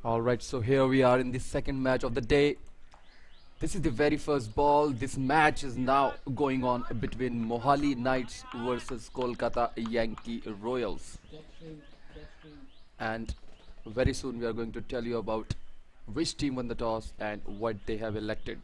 Alright, so here we are in the second match of the day. This is the very first ball. This match is now going on between Mohali Knights versus Kolkata Yankee Royals. And very soon we are going to tell you about which team won the toss and what they have elected.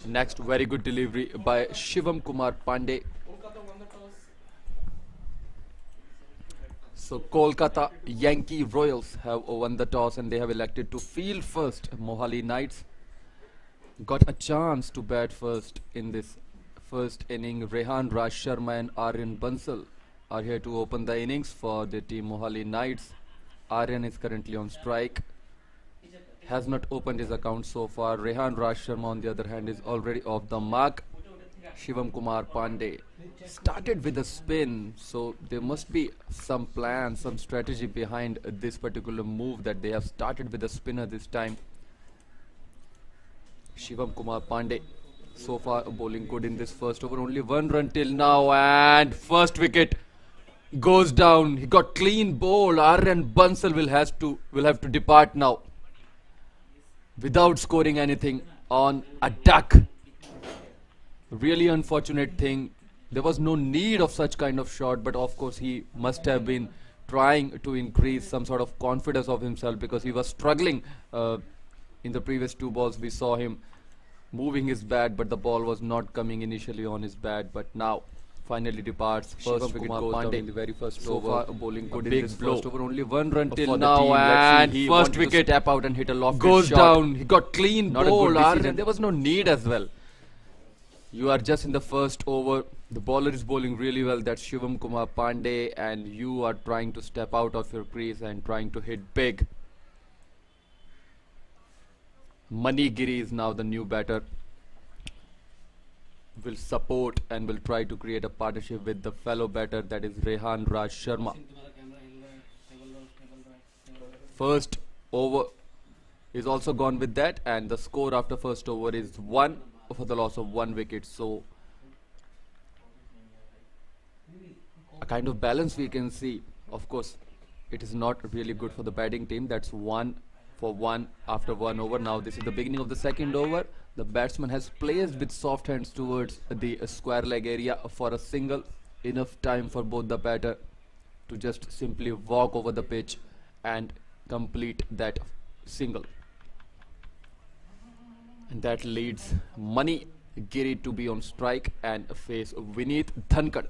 Next, very good delivery by Shivam Kumar Pandey. So Kolkata Yankee Royals have won the toss and they have elected to field first. Mohali Knights got a chance to bat first in this first inning. Rehan Raj Sharma and Aryan Bansal are here to open the innings for the team Mohali Knights. Aryan is currently on strike, has not opened his account so far. Rehan Raj Sharma on the other hand is already off the mark. Shivam Kumar Pandey started with a spin, so there must be some plan, some strategy behind this particular move that they have started with a spinner this time. Shivam Kumar Pandey so far bowling good in this first over, only one run till now, and first wicket goes down. He got clean bowl. Aryan Bansal will have to depart now without scoring anything on a duck. Really unfortunate thing. There was no need of such kind of shot, but of course he must have been trying to increase some sort of confidence of himself, because he was struggling in the previous two balls. We saw him moving his bat, but the ball was not coming initially on his bat, but now finally departs. First wicket goes down in the very first so over. Far bowling good in this first over, only one run till now, and first wicket tap out and hit a lofted goes shot. Down. He got clean bowl. There was no need as well. You are just in the first over. The bowler is bowling really well. That's Shivam Kumar Pandey, and you are trying to step out of your crease and trying to hit big. Mani Giri is now the new batter. Will support and will try to create a partnership with the fellow batter, that is Rehan Raj Sharma. First over is also gone with that, and the score after first over is 1 for the loss of 1 wicket. So a kind of balance we can see. Of course, it is not really good for the batting team. That's 1 for 1 after 1 over. Now this is the beginning of the second over. The batsman has placed with soft hands towards the square leg area for a single. Enough time for both the batter to just simply walk over the pitch and complete that single. And that leads Mani Giri to be on strike and face Vineet Dhankad.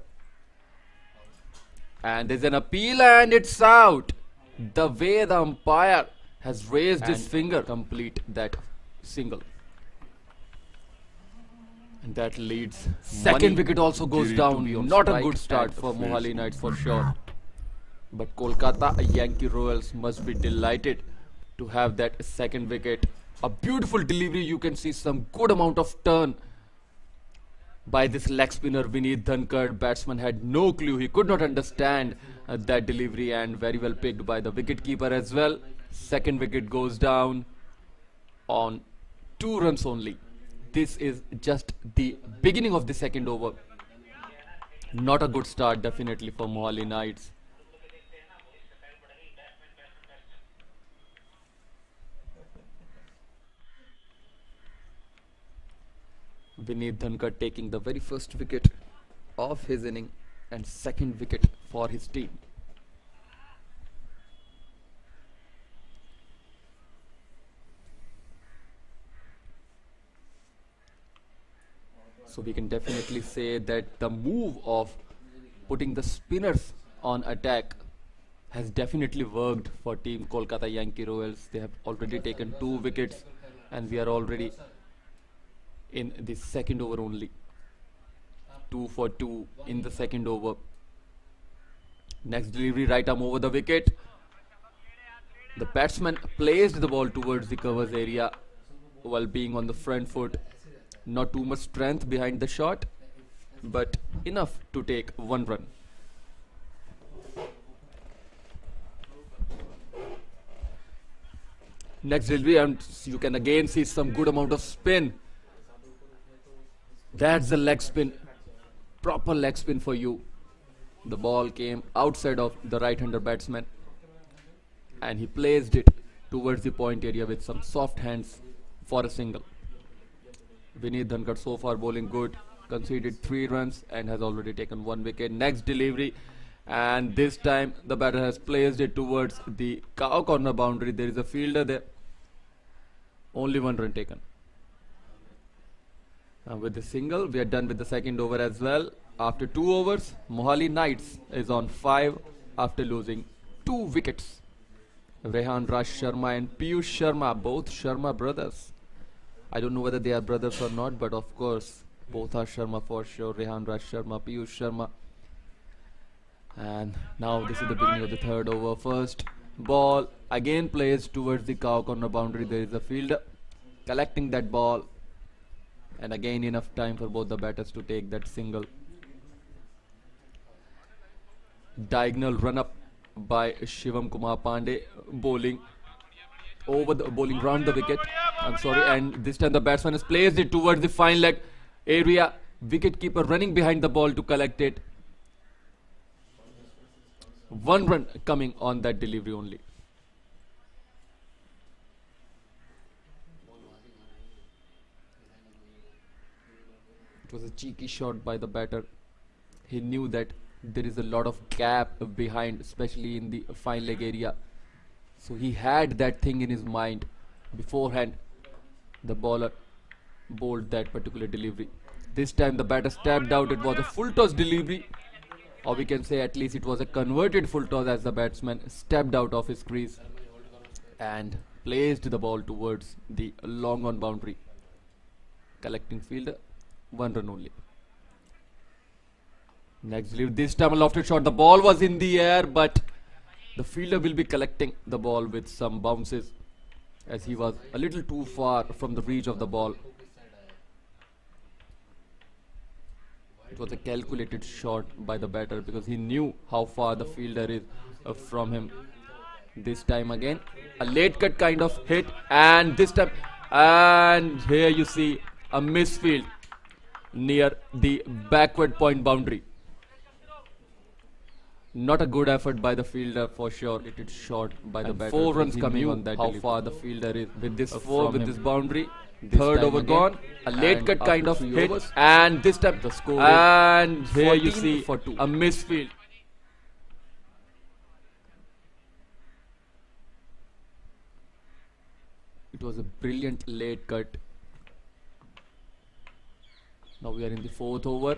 And there's an appeal and it's out. The way the umpire has raised his finger, complete that single. And that leads second wicket also goes down. Not a good start for Mohali Knights for sure. But Kolkata Yankee Royals must be delighted to have that second wicket. A beautiful delivery. You can see some good amount of turn by this leg spinner Vineet Dhankad. Batsman had no clue. He could not understand that delivery, and very well picked by the wicket keeper as well. Second wicket goes down on 2 runs only. This is just the beginning of the second over. Not a good start definitely for Mohali Knights. Vineet Dhankad taking the very first wicket of his inning and second wicket for his team. So we can definitely say that the move of putting the spinners on attack has definitely worked for team Kolkata Yankee Royals. They have already taken 2 wickets and we are already in the second over only. 2 for 2 in the second over. Next delivery, right arm over the wicket. The batsman placed the ball towards the covers area while being on the front foot. Not too much strength behind the shot, but enough to take 1 run. Next delivery, and you can again see some good amount of spin. That's the leg spin, proper leg spin for you. The ball came outside of the right-hander batsman, and he placed it towards the point area with some soft hands for a single. Vineet Dhankar so far bowling good, conceded 3 runs and has already taken 1 wicket. Next delivery, and this time the batter has placed it towards the cow corner boundary. There is a fielder there. Only 1 run taken. With the single, we are done with the second over as well. After 2 overs, Mohali Knights is on 5 after losing 2 wickets. Rehan Raj Sharma and Piyush Sharma, both Sharma brothers. I don't know whether they are brothers or not, but of course, both are Sharma for sure. Rehan Raj Sharma, Piyush Sharma. And now this is the beginning of the third over. First ball again plays towards the cow corner boundary. There is a fielder collecting that ball, and again enough time for both the batters to take that single. Diagonal run up by Shivam Kumar Pandey, bowling round the wicket. I'm sorry, and this time the batsman has placed it towards the fine leg area. Wicketkeeper running behind the ball to collect it. 1 run coming on that delivery only. It was a cheeky shot by the batter. He knew that there is a lot of gap behind, especially in the fine leg area. So he had that thing in his mind beforehand. The bowler bowled that particular delivery. This time the batter stepped out. It was a full toss delivery, or we can say at least it was a converted full toss, as the batsman stepped out of his crease and placed the ball towards the long on boundary. Collecting fielder, 1 run only. Next delivery, this time a lofted shot. The ball was in the air, but the fielder will be collecting the ball with some bounces, as he was a little too far from the reach of the ball. It was a calculated shot by the batter because he knew how far the fielder is from him. This time again a late cut kind of hit, and this time, and here you see a misfield near the backward point boundary. Not a good effort by the fielder for sure. It is shot by the batter. 4 runs coming on that. How far the fielder is with this this boundary. Third over gone. A late cut kind of hit, and this time the score. And here you see a misfield. It was a brilliant late cut. Now we are in the 4th over.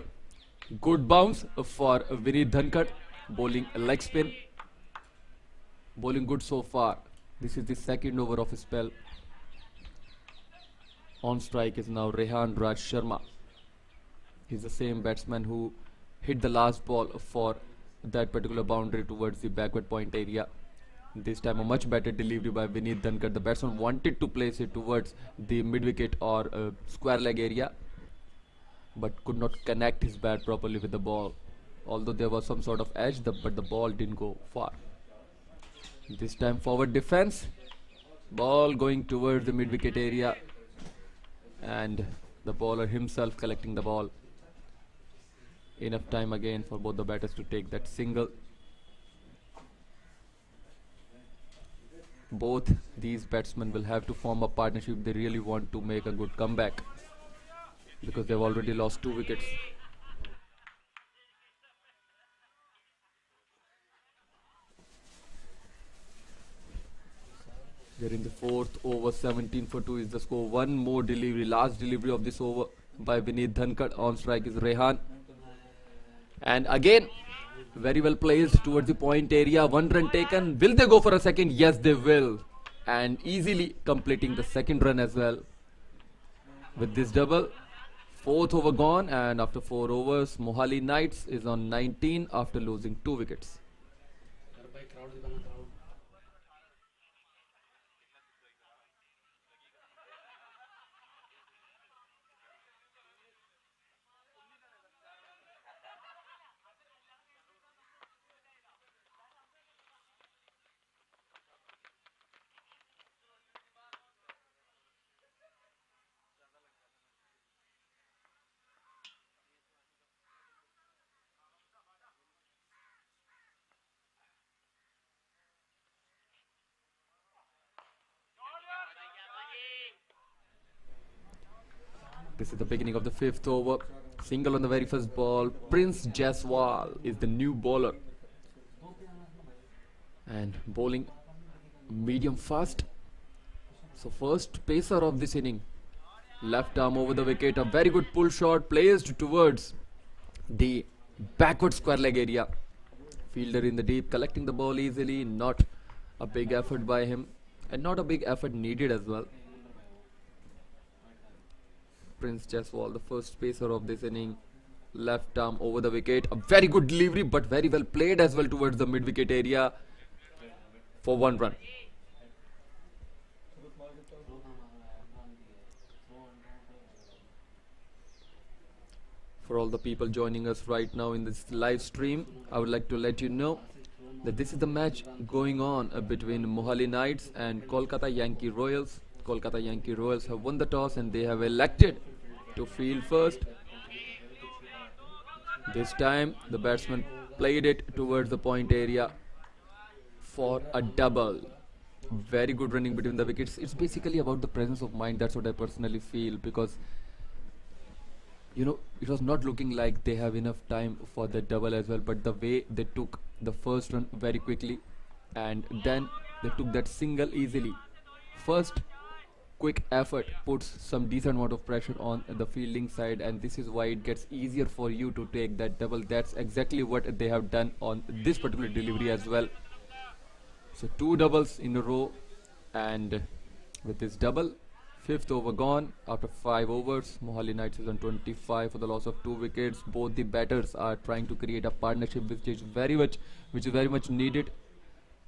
Good bounce for Vineet Dhankar. Bowling a leg spin. Bowling good so far. This is the 2nd over of his spell. On strike is now Rehan Raj Sharma. He's the same batsman who hit the last ball for that particular boundary towards the backward point area. This time a much better delivery by Vineet Dhankar. The batsman wanted to place it towards the mid-wicket or square leg area, but could not connect his bat properly with the ball. Although there was some sort of edge, but the ball didn't go far. This time forward defense. Ball going towards the mid-wicket area, and the bowler himself collecting the ball. Enough time again for both the batters to take that single. Both these batsmen will have to form a partnership if they really want to make a good comeback, because they've already lost 2 wickets. We're in the 4th over. 17 for 2 is the score. 1 more delivery. Last delivery of this over by Vineet Dhankar. On strike is Rehan. And again, very well placed towards the point area. 1 run taken. Will they go for a second? Yes, they will. And easily completing the 2nd run as well. With this double, 4th over gone. And after 4 overs, Mohali Knights is on 19 after losing 2 wickets. This is the beginning of the 5th over. Single on the very first ball. Prince Jaiswal is the new bowler. And bowling medium fast. So first pacer of this inning. Left arm over the wicket. A very good pull shot placed towards the backward square leg area. Fielder in the deep, collecting the ball easily. Not a big effort by him. And not a big effort needed as well. Prince Jaiswal, the first pacer of this inning. Left arm over the wicket. A very good delivery, but very well played as well towards the mid-wicket area for 1 run. For all the people joining us right now in this live stream, I would like to let you know that this is the match going on between Mohali Knights and Kolkata Yankee Royals. Kolkata Yankee Royals have won the toss and they have elected to field first. This time the batsman played it towards the point area for a double. Very good running between the wickets. It's basically about the presence of mind. That's what I personally feel, because you know, it was not looking like they have enough time for the double as well, but the way they took the first run very quickly and then they took that single easily. First quick effort puts some decent amount of pressure on the fielding side, and this is why it gets easier for you to take that double. That's exactly what they have done on this particular delivery as well. So 2 doubles in a row, and with this double, 5th over gone after 5 overs. Mohali Knights is on 25 for the loss of 2 wickets. Both the batters are trying to create a partnership which is very much needed.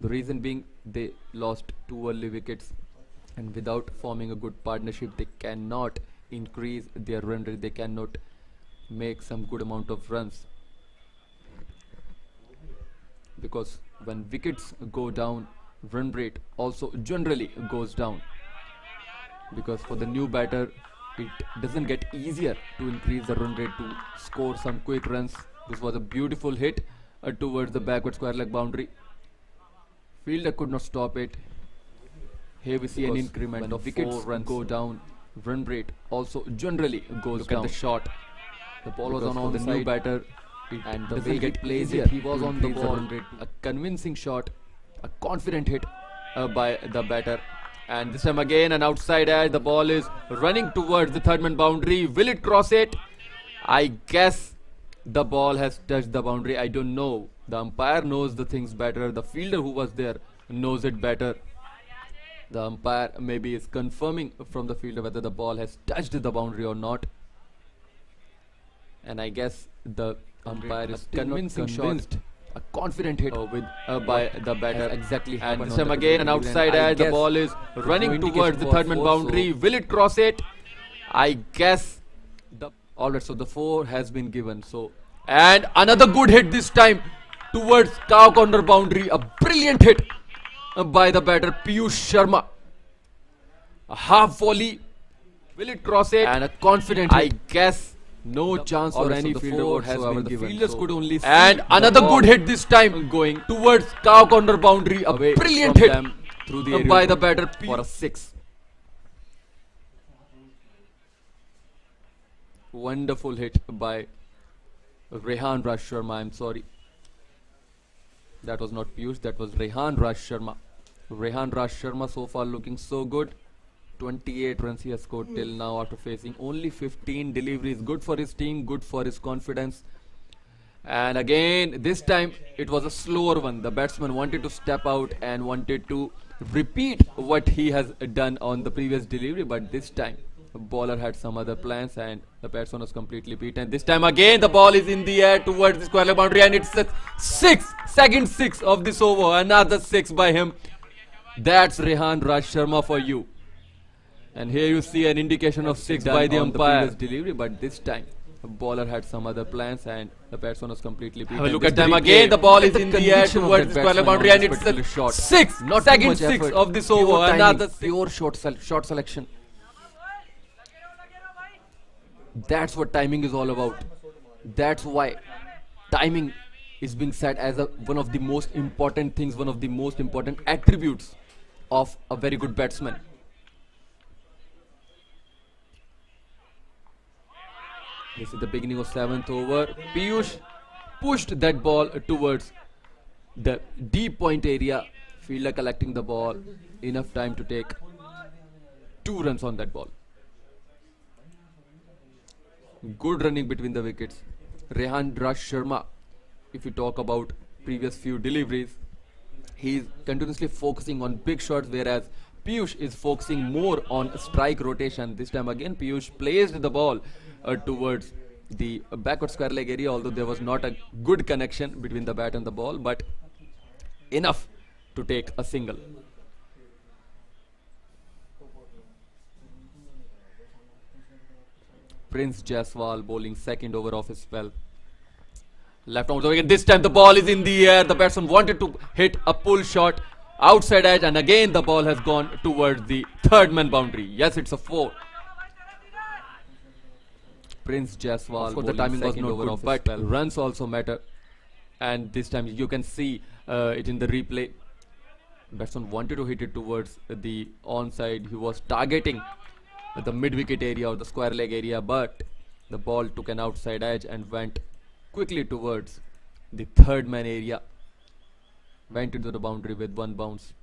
The reason being, they lost 2 early wickets, and without forming a good partnership they cannot increase their run rate, they cannot make some good amount of runs, because when wickets go down, run rate also generally goes down, because for the new batter it doesn't get easier to increase the run rate to score some quick runs. This was a beautiful hit towards the backward square leg boundary. Fielder could not stop it. Here we see an increment of wickets go down, run rate also generally goes Look down. at the shot. The ball was Because on for the the new new batter, and the doesn't way he get plays easier. it, he was to on the increase ball. run rate. A convincing shot, a confident hit by the batter. And this time again an outside edge. The ball is running towards the third man boundary. Will it cross it? I guess the ball has touched the boundary. I don't know. The umpire knows the things better. The fielder who was there knows it better. The umpire maybe is confirming from the fielder whether the ball has touched the boundary or not. And I guess the umpire is still not convincing convinced. shot. A confident hit by the batter. exactly And happened this on time the again an particular outside end. I edge. The guess ball is no running indication towards the was third man four, boundary. so- Will it cross it? I guess alright, so the 4 has been given. So, and another good hit this time towards cow corner boundary. A brilliant hit by the batter Piyush Sharma. A half volley. Will it cross it? And a confident hit. I guess no chance for alright, any so the fielder 4 has whatsoever. been The given, fielders so- could only see. And the another ball good hit this time going towards cow corner boundary. A Away brilliant from hit them through the by area the batter for a Piyush. 6. Wonderful hit by Rehan Raj Sharma. I'm sorry. That was not Piyush, that was Rehan Raj Sharma. Rehan Raj Sharma so far looking so good. 28 runs he has scored till now after facing only 15 deliveries. Good for his team, good for his confidence. And again, this time it was a slower one. The batsman wanted to step out and wanted to repeat what he has done on the previous delivery, but this time the bowler had some other plans and the batsman was completely beaten. This time again the ball is in the air towards the square leg boundary, and it's the second 6 of this over. Another 6 by him. That's Rehan Raj Sharma for you. And here you see an indication of 6 by the umpire. Delivery, but this time the bowler had some other plans and the batsman was completely beaten. Have a look This at the time replay. again the ball Look is at in the the air conviction of towards that the square leg batsman boundary, on and this it's particular the shot. second much 6 effort. of this Pure over. timing, Another pure shot selection. That's what timing is all about. That's why timing is being said as one of the most important things, one of the most important attributes of a very good batsman. This is the beginning of 7th over. Piyush pushed that ball towards the deep point area. Fielder collecting the ball. Enough time to take 2 runs on that ball. Good running between the wickets. Rehan Rush Sharma, if you talk about previous few deliveries, he is continuously focusing on big shots, whereas Piyush is focusing more on strike rotation. This time again, Piyush placed the ball towards the backward square leg area, although there was not a good connection between the bat and the ball, but enough to take a single. Prince Jaiswal bowling second over of his spell. Left arm again. This time the ball is in the air. The batsman wanted to hit a pull shot outside edge, and again the ball has gone towards the third man boundary. Yes, it's a 4. Prince Jaiswal. Of course, the timing was not good, but runs also matter. And this time you can see it in the replay. Batsman wanted to hit it towards the onside. He was targeting the mid-wicket area or the square leg area, but the ball took an outside edge and went quickly towards the third man area. Went into the boundary with 1 bounce.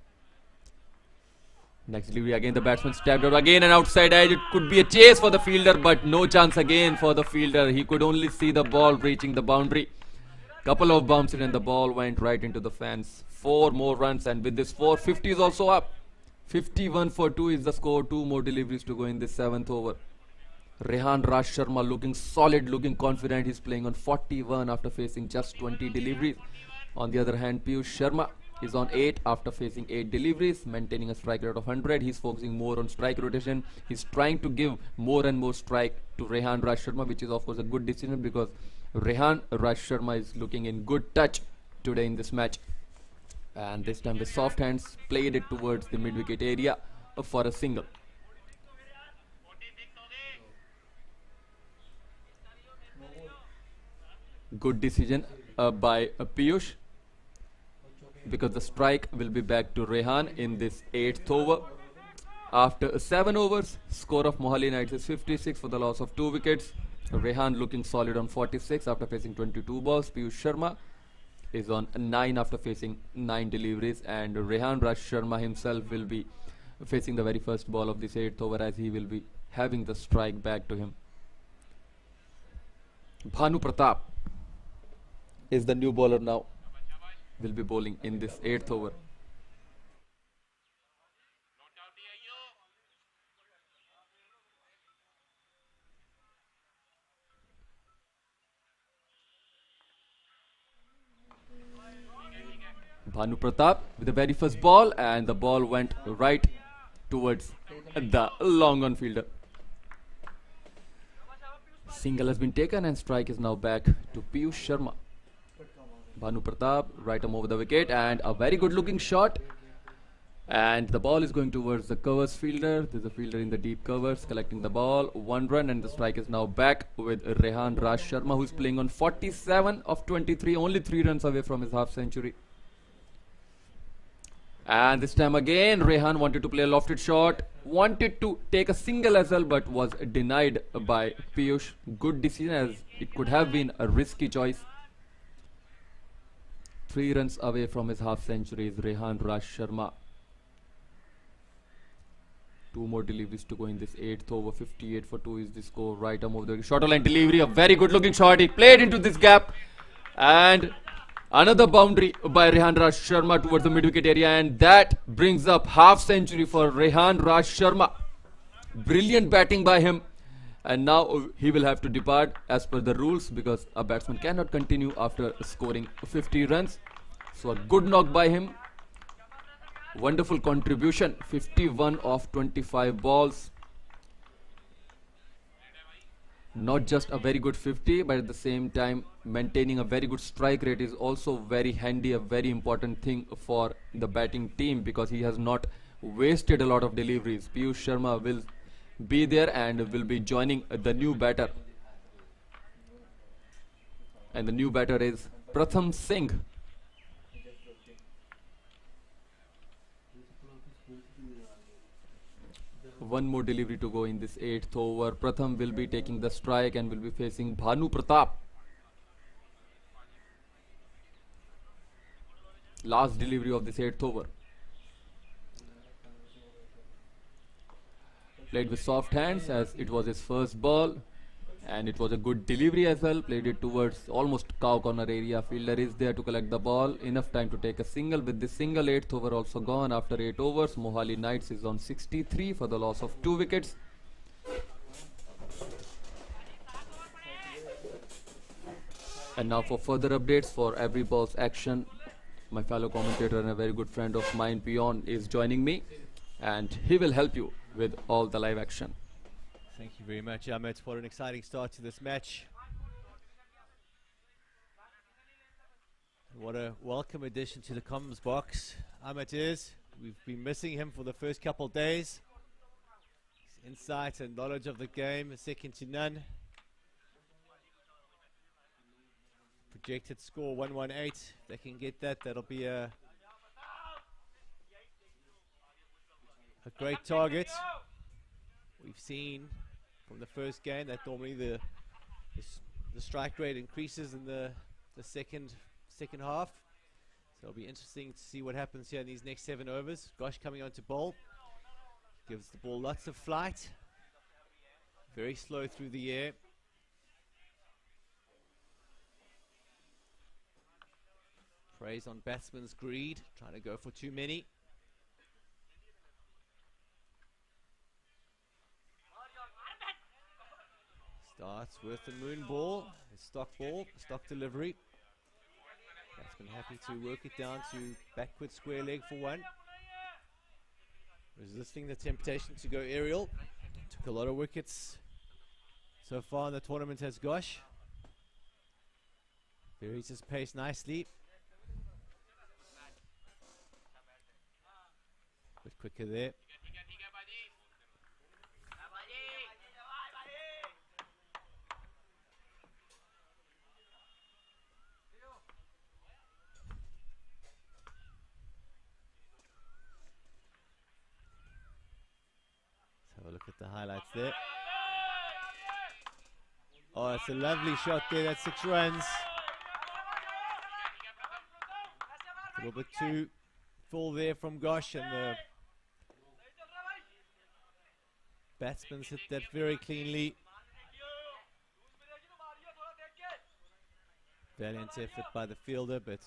Next delivery again, the batsman stepped out again, an outside edge. It could be a chase for the fielder, but no chance again for the fielder. He could only see the ball reaching the boundary. Couple of bounces and the ball went right into the fence. 4 more runs, and with this 450 is also up. 51 for 2 is the score. 2 more deliveries to go in this 7th over. Rehan Raj Sharma looking solid, looking confident. He's playing on 41 after facing just 20 deliveries. On the other hand, Piyush Sharma is on 8 after facing 8 deliveries, maintaining a strike rate of 100. He's focusing more on strike rotation. He's trying to give more and more strike to Rehan Raj Sharma, which is of course a good decision because Rehan Raj Sharma is looking in good touch today in this match. And this time the soft hands played it towards the mid-wicket area for a single. Good decision by Piyush, because the strike will be back to Rehan in this 8th over. After 7 overs, score of Mohali Knights is 56 for the loss of 2 wickets. Rehan looking solid on 46 after facing 22 balls. Piyush Sharma is on 9 after facing 9 deliveries, and Rehan Raj Sharma himself will be facing the very first ball of this 8th over, as he will be having the strike back to him. Bhanu Pratap is the new bowler now. Will be bowling in this 8th over. Bhanu Pratap with the very first ball, and the ball went right towards the long on fielder. Single has been taken and strike is now back to Piyush Sharma. Bhanu Pratap right arm over the wicket, and a very good looking shot, and the ball is going towards the covers fielder. There's a fielder in the deep covers collecting the ball. 1 run, and the strike is now back with Rehan Raj Sharma, who's playing on 47 of 23, only 3 runs away from his half century. And this time again, Rehan wanted to play a lofted shot, wanted to take a single as well, but was denied by Piyush. Good decision, as it could have been a risky choice. 3 runs away from his half century is Rehan Raj Sharma. 2 more deliveries to go in this 8th over. 58 for 2 is the score. Right arm over the short line delivery, a very good looking shot. He played into this gap, and another boundary by Rehan Raj Sharma towards the mid-wicket area, and that brings up half century for Rehan Raj Sharma. Brilliant batting by him, and now he will have to depart as per the rules, because a batsman cannot continue after scoring 50 runs. So a good knock by him. Wonderful contribution. 51 of 25 balls. Not just a very good 50, but at the same time maintaining a very good strike rate is also very handy, a very important thing for the batting team, because he has not wasted a lot of deliveries. Piyush Sharma will be there and will be joining the new batter, and the new batter is Pratham Singh. One more delivery to go in this 8th over. Pratham will be taking the strike and will be facing Bhanu Pratap. Last delivery of this 8th over. Played with soft hands as it was his first ball. And it was a good delivery as well. Played it towards almost cow corner area. Fielder is there to collect the ball. Enough time to take a single. With this single, 8th over also gone after 8 overs. Mohali Knights is on 63 for the loss of 2 wickets. And now for further updates for every ball's action, my fellow commentator and a very good friend of mine, Pion, is joining me. And he will help you with all the live action. Thank you very much, Amit. What an exciting start to this match. What a welcome addition to the comms box Amit is. We've been missing him for the first couple of days. His insight and knowledge of the game is second to none. Projected score 118. If they can get that, that'll be a great target. We've seen from the first game that normally the strike rate increases in the second half. So it'll be interesting to see what happens here in these next 7 overs. Gosh coming on to bowl. Gives the ball lots of flight. Very slow through the air. Preys on batsman's greed, trying to go for too many. Starts with the moon ball, stock delivery. Batsman happy to work it down to backward square leg for one. Resisting the temptation to go aerial. Took a lot of wickets so far in the tournament as Gosh. Varies his pace nicely. Bit quicker there. Let's have a look at the highlights there. Oh, it's a lovely shot there. That's 6 runs. A little bit too full there from Gosh, and the batsman's hit that very cleanly. Valiant effort by the fielder, but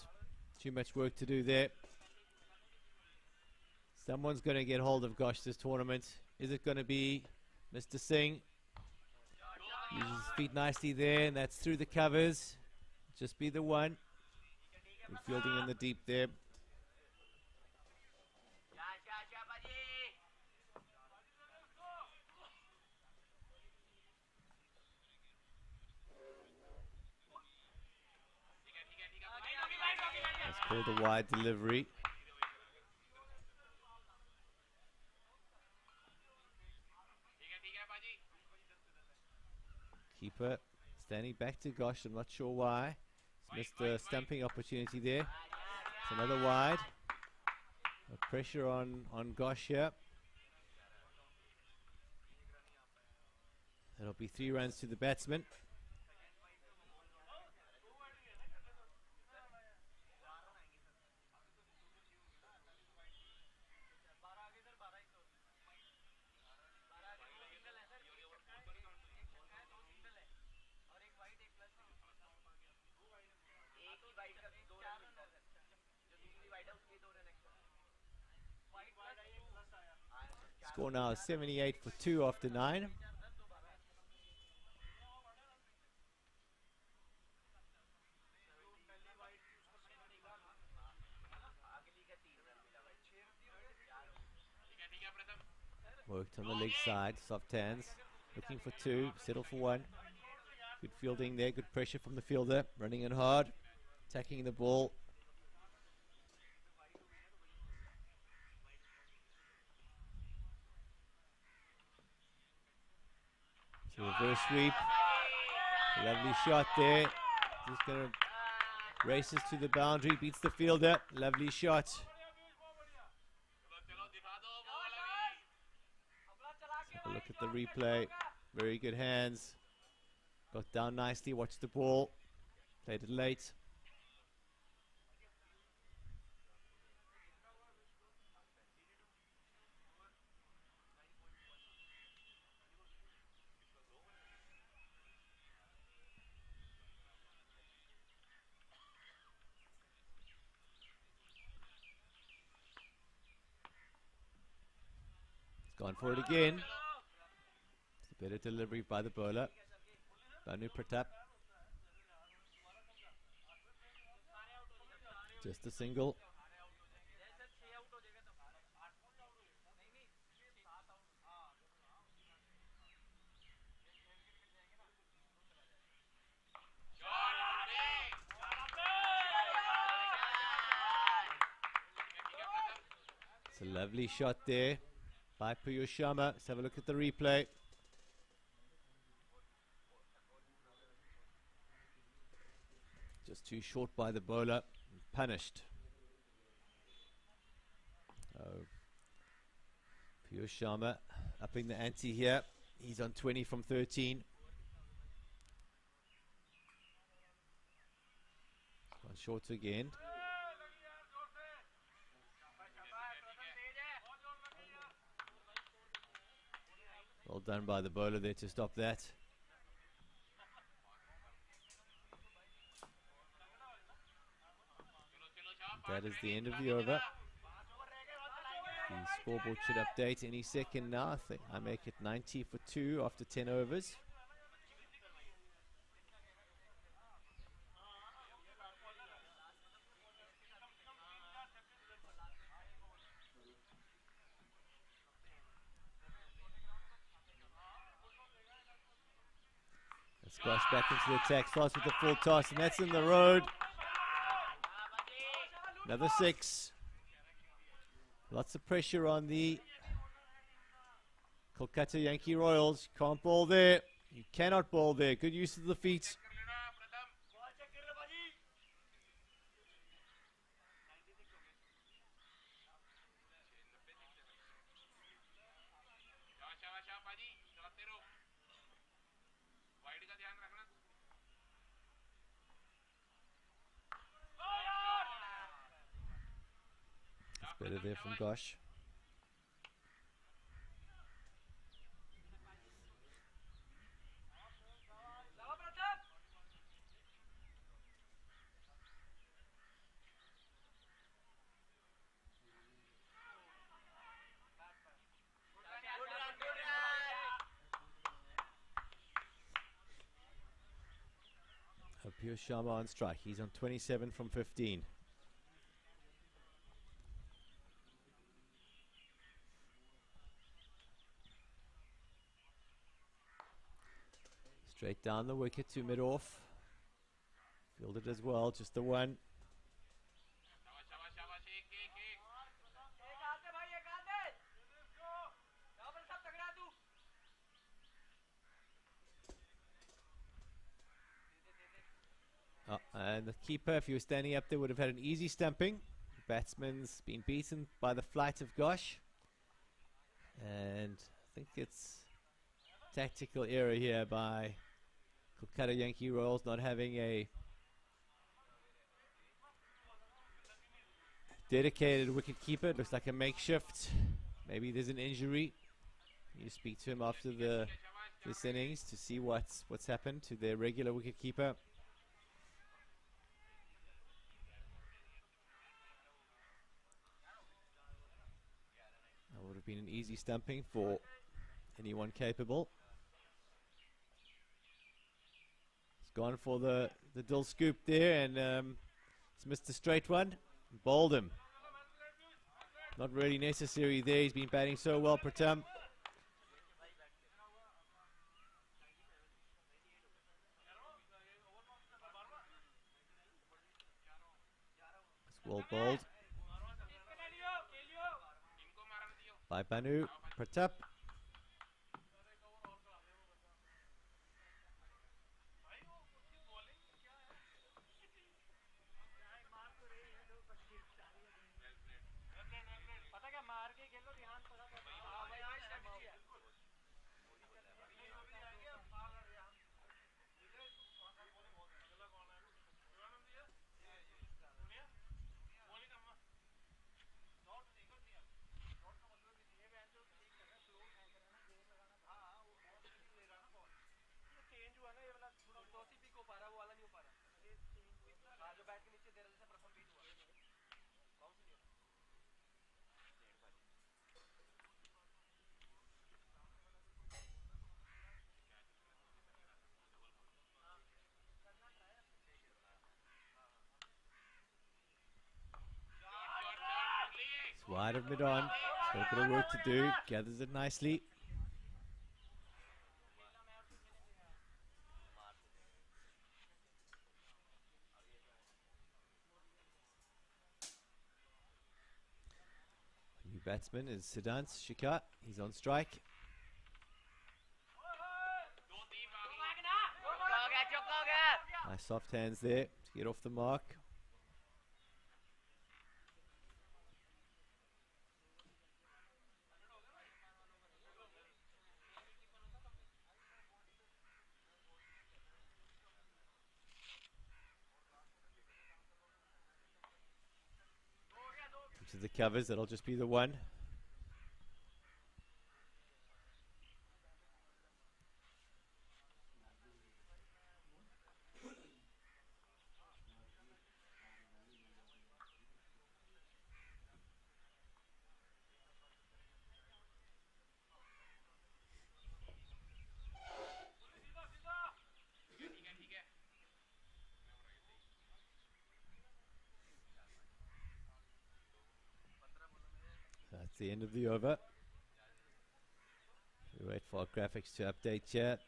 too much work to do there. Someone's going to get hold of Gosh this tournament. Is it going to be Mr. Singh? Uses his feet nicely there, and that's through the covers. Just be the one. Good fielding in the deep there. That's called a wide delivery. Keeper standing back to Gosh. I'm not sure why. He's missed the stumping opportunity there. It's another wide. Pressure on Gosh here. That'll be 3 runs to the batsman. Score now is 78 for 2 after 9. Worked on the leg side, soft hands, looking for 2, settle for 1. Good fielding there, good pressure from the fielder, running in hard, attacking the ball. Reverse sweep. Lovely shot there. Just going to races to the boundary, beats the fielder. Lovely shot. Look at the replay. Very good hands. Got down nicely. Watch the ball. Played it late. Gone for it again. It's a better delivery by the bowler. Banu Pratap. Just a single. It's a lovely shot there by Piyush Sharma. Let's have a look at the replay. Just too short by the bowler. Punished. Piyush Sharma upping the ante here. He's on 20 from 13. Gone short again. Well done by the bowler there to stop that. That is the end of the over. The scoreboard should update any second now. I think I make it 90 for 2 after 10 overs. Squash back into the attack, starts with the full toss, and that's in the road. Another 6. Lots of pressure on the Kolkata Yankee Royals. Can't bowl there. You cannot bowl there. Good use of the feet. Better there from Gosh. Piyush Sharma on strike. He's on 27 from 15. Straight down the wicket to mid-off. Fielded as well, just the one. And the keeper, if he was standing up there, would have had an easy stumping. The batsman's been beaten by the flight of Gosh. And I think it's tactical error here by Kolkata Yankee Royals not having a dedicated wicket keeper. It looks like a makeshift. Maybe there's an injury. You speak to him after this innings to see what's happened to their regular wicket keeper. That would have been an easy stumping for anyone capable. Gone for the dull scoop there, and it's missed a straight one. Bowled him. Not really necessary there. He's been batting so well, Pratham. It's well bowled by Banu Pratap. It's wide of mid-on. Got a bit of work to do. Gathers it nicely. New batsman is Siddhant Shikhar. He's on strike. Nice soft hands there to get off the mark. To the covers, that'll just be the one. That's the end of the over. We wait for our graphics to update here.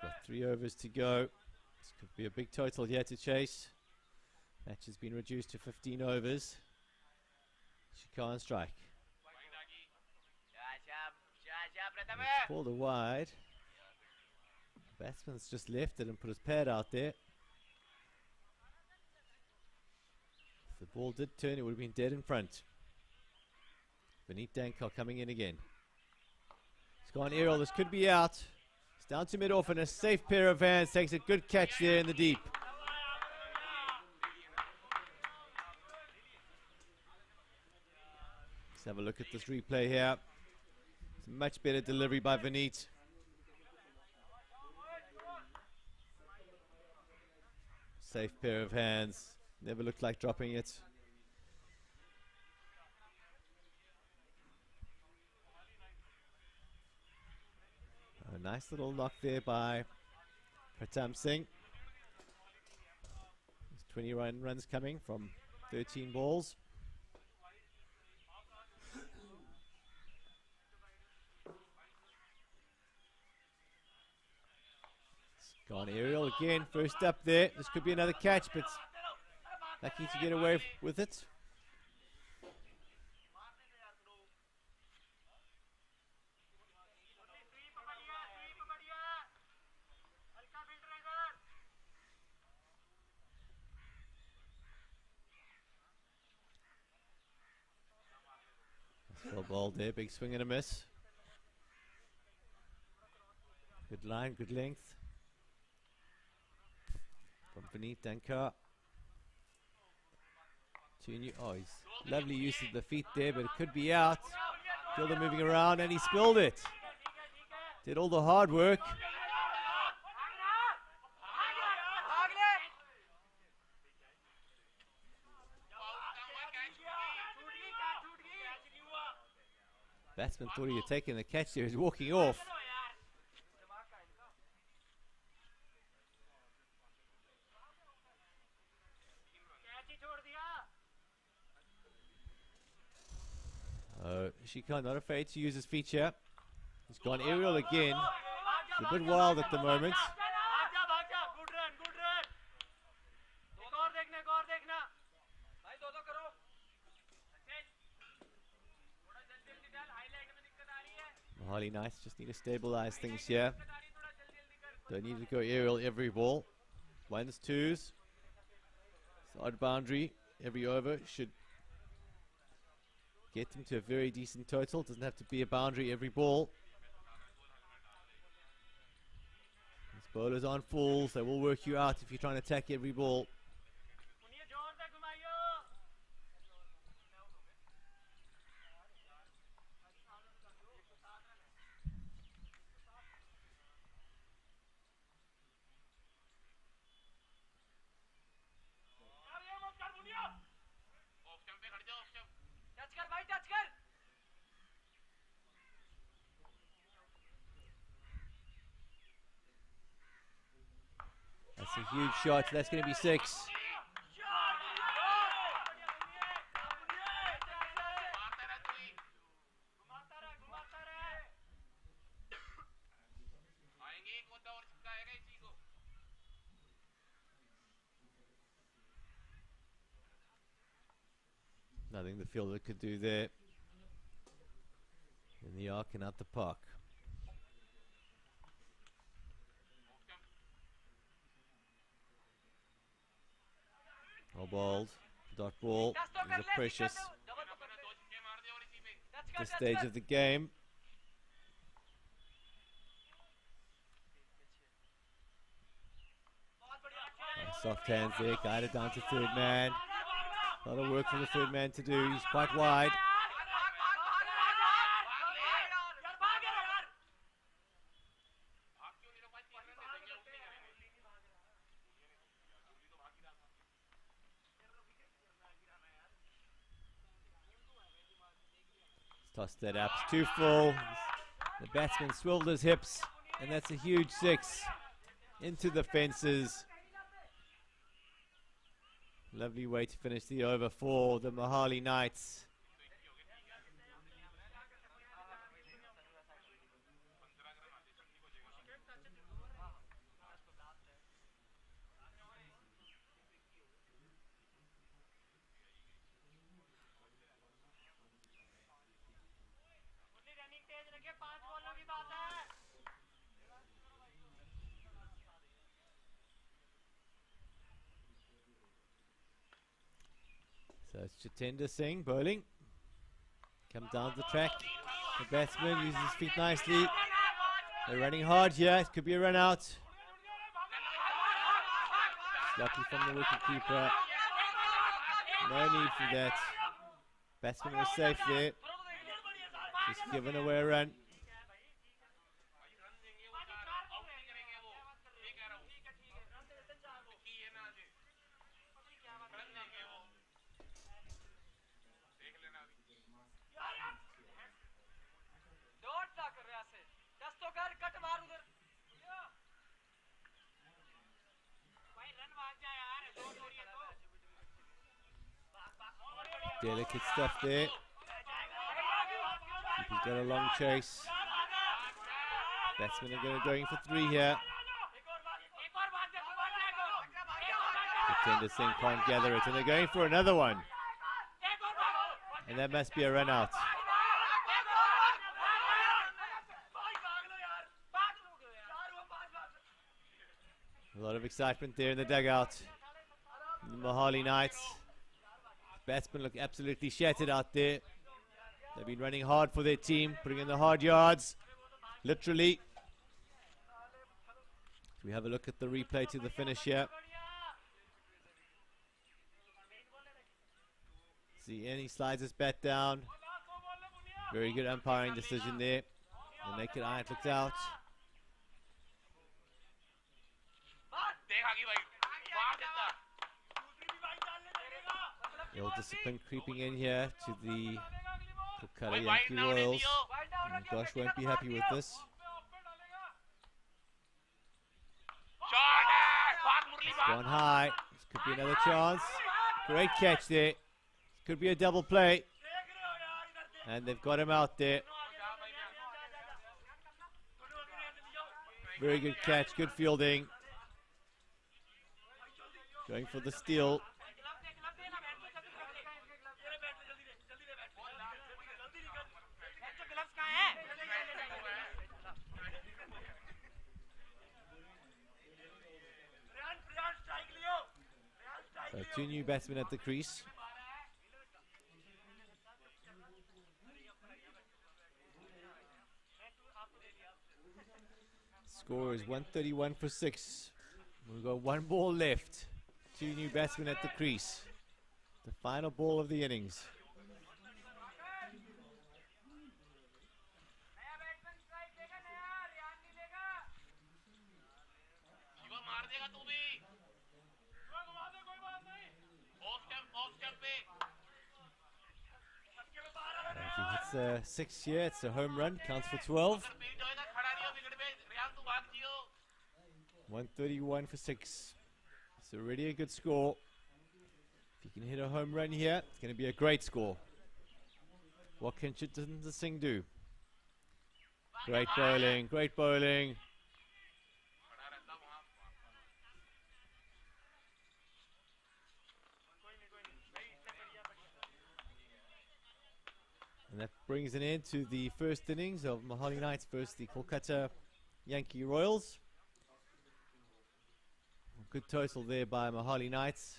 Got 3 overs to go. This could be a big total here to chase. Match has been reduced to 15 overs. Shikhar on strike. It's pulled a wide. Batsman's just left it and put his pad out there. If the ball did turn, it would have been dead in front. Vineet Dankar coming in again. It's gone aerial. This could be out. It's down to mid-off and a safe pair of hands. Takes a good catch there in the deep. Let's have a look at this replay here. It's a much better delivery by Vineet. Safe pair of hands. Never looked like dropping it. A nice little knock there by Pratam Singh. There's 21 runs coming from 13 balls. Gone aerial again, first up there. This could be another catch, but lucky to get away with it. Well balled there, big swing and a miss. Good line, good length from Vineet Dankar. Oh, he's lovely use of the feet there, but it could be out. Fielder moving around and he spilled it. Did all the hard work. Batsman thought he had taken the catch there. He's walking off. Shikhar not afraid to use his feature. He's gone aerial again. It's a bit wild at the moment. Mohali nice, just need to stabilize things here. Don't need to go aerial every ball. Ones, twos. It's odd boundary. Every over should get them to a very decent total. Doesn't have to be a boundary every ball. These bowlers aren't fools. They will work you out if you're trying to attack every ball. That's a huge shot. That's going to be 6. Nothing the fielder could do there. In the arc and out the park. Well balled. Dot ball. These are precious. At this stage of the game. Soft hands there. Guided down to third man. A lot of work for the third man to do. He's quite wide. Tossed that up. It's too full. The batsman swilled his hips. And that's a huge 6. Into the fences. Lovely way to finish the over for the Mohali Knights. So it's Jitendra Singh bowling. Comes down the track. The batsman uses his feet nicely. They're running hard here. It could be a run out. Lucky from the wicketkeeper. No need for that. Batsman was safe there. Just given away a run. Delicate stuff there. He's got a long chase. Batsmen are going for 3 here. Jitendra Singh can't gather it, and they're going for another one. And that must be a run out. A lot of excitement there in the dugout. The Mohali Knights. Batsmen look absolutely shattered out there. They've been running hard for their team, putting in the hard yards, literally. We have a look at the replay to the finish here. See, and he slides his bat down. Very good umpiring decision there. The naked eye it looked out. Ill discipline creeping in here to the Kolkata Yankee Royals. And Gosh won't be happy with this. It's gone high. This could be another chance. Great catch there. Could be a double play. And they've got him out there. Very good catch, good fielding. Going for the steal. So 2 new batsmen at the crease. Score is 131 for 6. We've got 1 ball left. 2 new batsmen at the crease. The final ball of the innings. If he hits 6 here, it's a home run, counts for 12. 131 for 6. It's already a good score. If you can hit a home run here, it's going to be a great score. What can Jitendra Singh do? Great bowling, great bowling. And that brings an end to the first innings of Mohali Knights versus the Kolkata Yankee Royals. Good total there by Mohali Knights.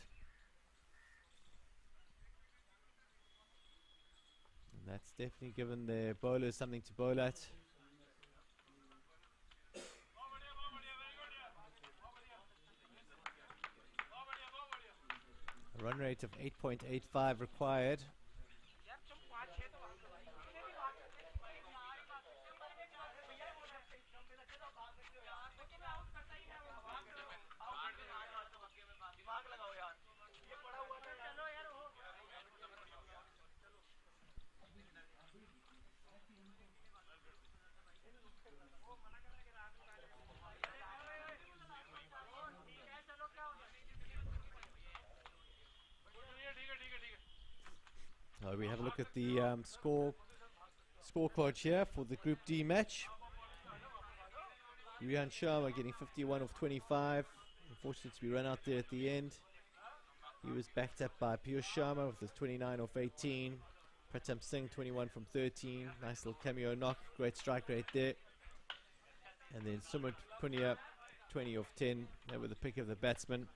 And that's definitely given their bowlers something to bowl at. A run rate of 8.85 required. We have a look at the scorecard here for the Group D match. Rihan Sharma getting 51 of 25. Unfortunately to be run out there at the end. He was backed up by Piyush Sharma with his 29 of 18. Pratam Singh 21 from 13. Nice little cameo knock. Great strike rate there. And then Sumit Punia 20 of 10. That was the pick of the batsman.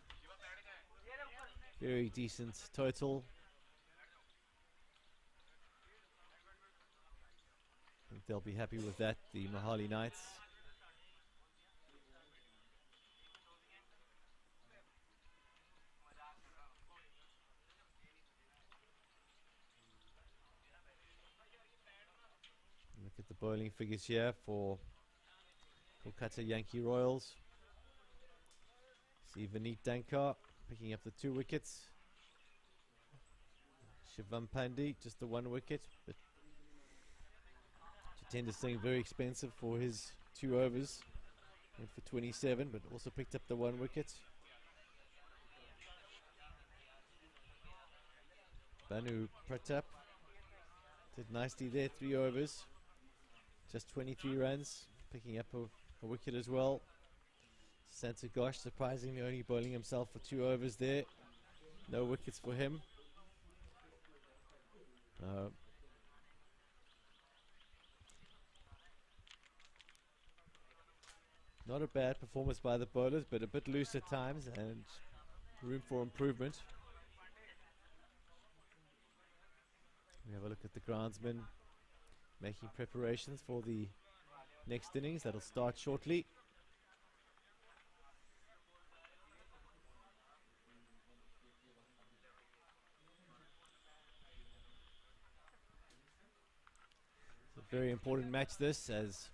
Very decent total. I think they'll be happy with that, the Mohali Knights. Look at the bowling figures here for Kolkata Yankee Royals. See Vineet Dankar picking up the 2 wickets. Shivam Pandey just the 1 wicket, but Jitendra Singh very expensive for his 2 overs. Went for 27, but also picked up the 1 wicket. Banu Pratap did nicely there, 3 overs. Just 23 runs, picking up a wicket as well. Santa Gosh surprisingly only bowling himself for 2 overs there. No wickets for him. Not a bad performance by the bowlers, but a bit loose at times and room for improvement. We have a look at the groundsman making preparations for the next innings that'll start shortly. It's a very important match this, as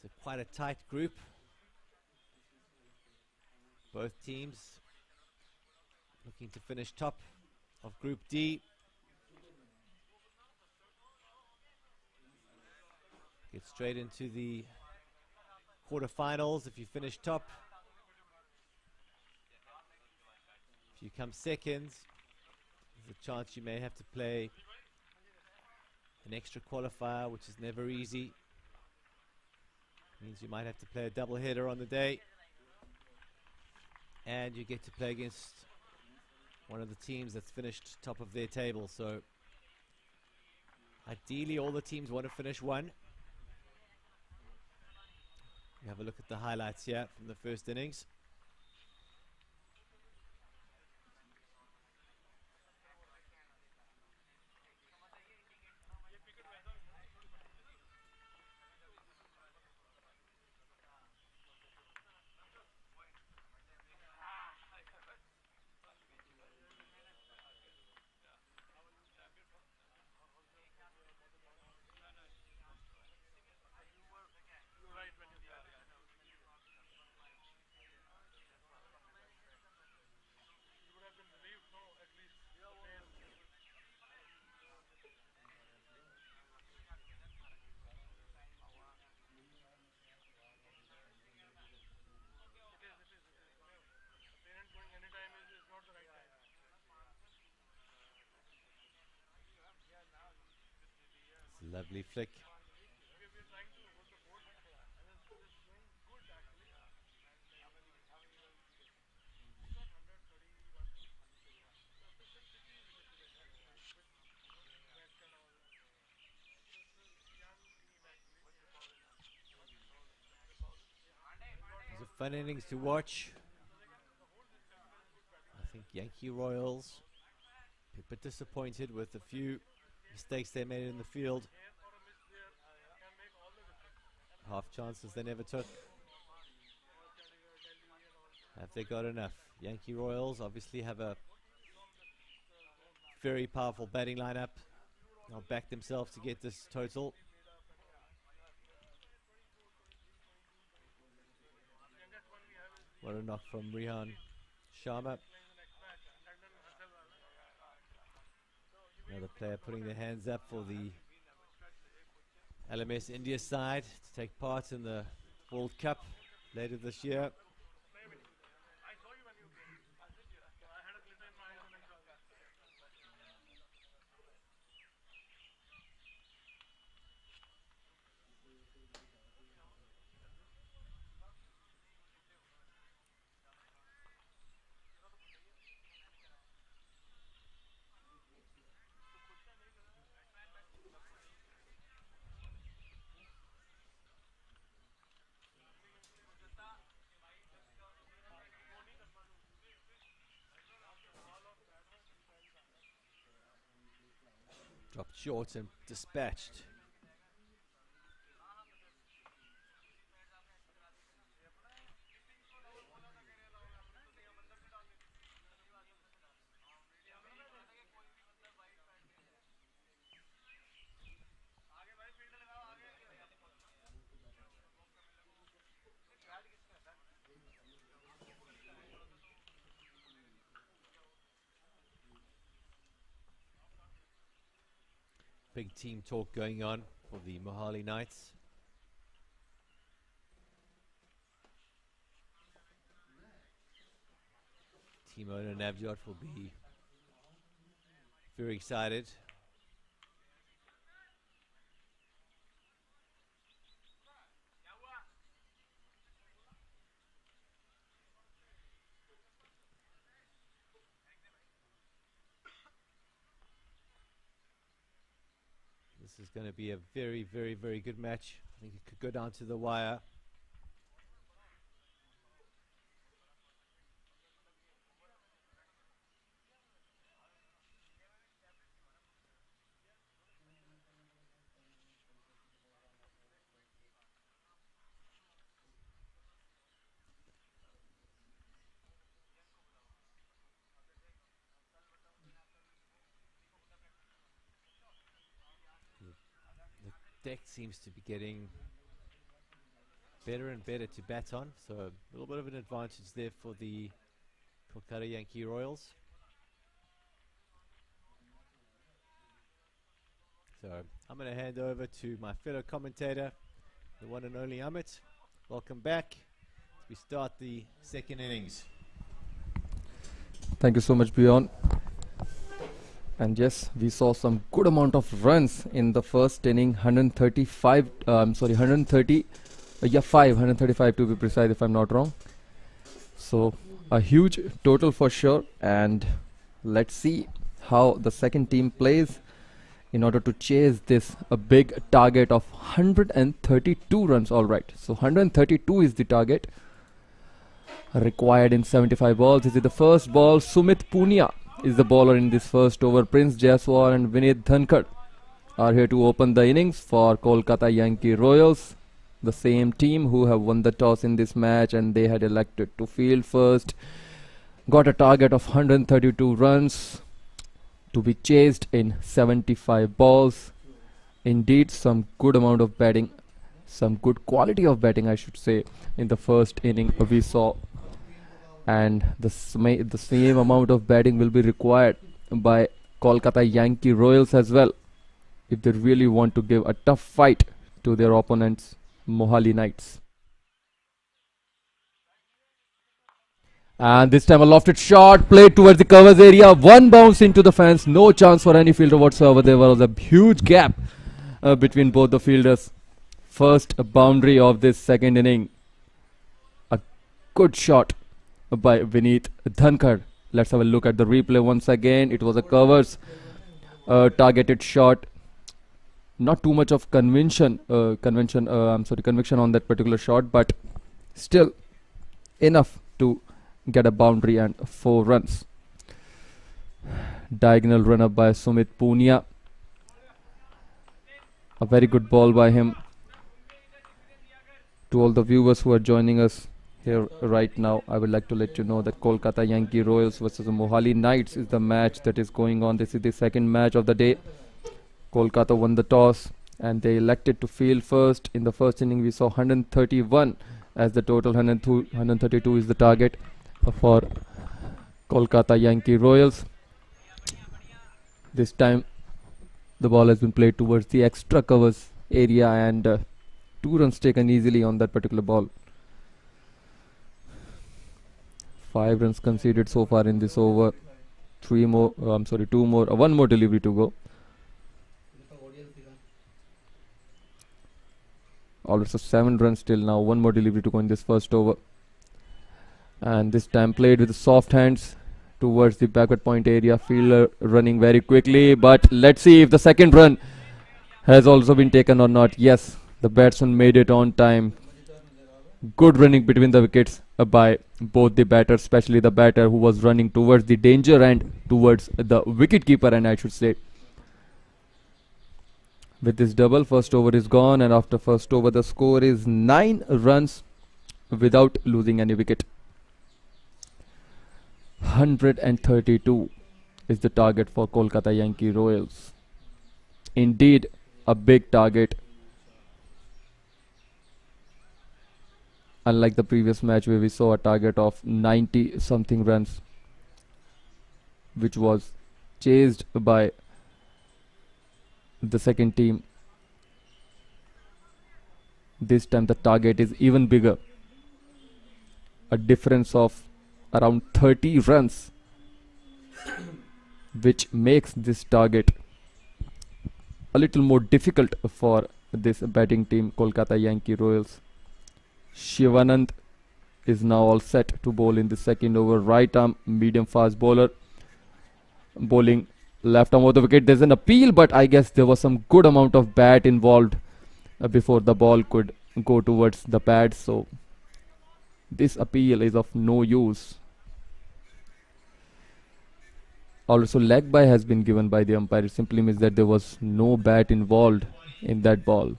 it's quite a tight group. Both teams looking to finish top of Group D. Get straight into the quarterfinals if you finish top. If you come second, there's a chance you may have to play an extra qualifier, which is never easy. Means you might have to play a double header on the day, and you get to play against one of the teams that's finished top of their table. So ideally all the teams want to finish 1. We have a look at the highlights here from the first innings. Lovely flick. These are fun innings to watch. I think Yankee Royals a bit disappointed with the few mistakes they made in the field. Half chances they never took. Have they got enough? Yankee Royals obviously have a very powerful batting lineup. They'll back themselves to get this total. What a knock from Rehan Sharma. Another player putting their hands up for the LMS India side to take part in the World Cup later this year. Dropped short and dispatched. Big team talk going on for the Mohali Knights. Team owner Navjot will be very excited. This is going to be a very, very, very good match. I think it could go down to the wire. Deck seems to be getting better and better to bat on, so a little bit of an advantage there for the Kolkata Yankee Royals. So I'm going to hand over to my fellow commentator, the one and only Amit. Welcome back as we start the second innings. Thank you so much, Bjorn. And yes, we saw some good amount of runs in the first inning. 135, 135 to be precise, if I'm not wrong. So a huge total for sure. And let's see how the second team plays in order to chase this a big target of 132 runs. All right, so 132 is the target required in 75 balls. This is the first ball. Sumit Punia is the bowler in this first over. Prince Jaiswal and Vinit Dhankar are here to open the innings for Kolkata Yankee Royals, the same team who have won the toss in this match, and they had elected to field first. Got a target of 132 runs to be chased in 75 balls. Indeed, some good amount of batting, some good quality of batting, I should say, in the first inning we saw. And the same amount of batting will be required by Kolkata Yankee Royals as well, if they really want to give a tough fight to their opponents, Mohali Knights. And this time a lofted shot played towards the covers area. One bounce into the fence. No chance for any fielder whatsoever. There was a huge gap between both the fielders. First boundary of this second inning. A good shot by Vineet Dhankar. Let's have a look at the replay once again. It was a covers targeted shot. Not too much of conviction on that particular shot, but still enough to get a boundary and 4 runs. Diagonal run up by Sumit Punia. A very good ball by him. To all the viewers who are joining us here right now, I would like to let you know that Kolkata Yankee Royals versus the Mohali Knights is the match that is going on. This is the second match of the day. Kolkata won the toss and they elected to field first. In the first inning we saw 131 as the total. 132 is the target for Kolkata Yankee Royals. This time the ball has been played towards the extra covers area and 2 runs taken easily on that particular ball. 5 runs conceded so far in this over. 2 more, 1 more delivery to go. Also 7 runs till now, 1 more delivery to go in this first over. And this time played with soft hands towards the backward point area. Fielder running very quickly, but let's see if the second run has also been taken or not. Yes, the batsman made it on time. Good running between the wickets by both the batters, especially the batter who was running towards the danger and towards the wicket keeper, and I should say. With this double, first over is gone, and after first over the score is 9 runs without losing any wicket. 132 is the target for Kolkata Yankee Royals. Indeed, a big target. Unlike the previous match where we saw a target of 90 something runs, which was chased by the second team. This time the target is even bigger. A difference of around 30 runs, which makes this target a little more difficult for this batting team, Kolkata Yankee Royals. Shivanand is now all set to bowl in the second over. Right arm medium fast bowler, bowling left arm over the wicket. There's an appeal, but I guess there was some good amount of bat involved before the ball could go towards the pad, so this appeal is of no use. Also, leg bye has been given by the umpire. It simply means that there was no bat involved in that ball.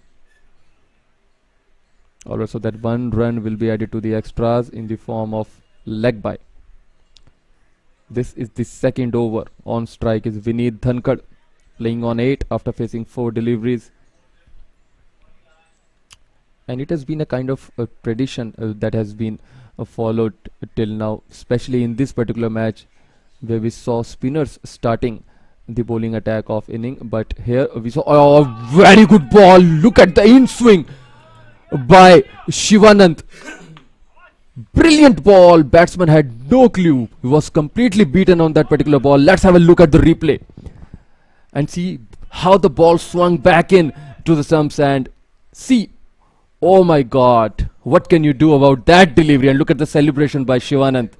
Also, that 1 run will be added to the extras in the form of leg bye. This is the second over. On strike is Vineet Dhankar, playing on 8 after facing 4 deliveries. And it has been a kind of a tradition that has been followed till now, especially in this particular match where we saw spinners starting the bowling attack of inning. But here we saw a very good ball. Look at the in swing by Shivanand. Brilliant ball. Batsman had no clue. He was completely beaten on that particular ball. Let's have a look at the replay and see how the ball swung back in to the stumps, and see, oh my god, what can you do about that delivery? And look at the celebration by Shivanand.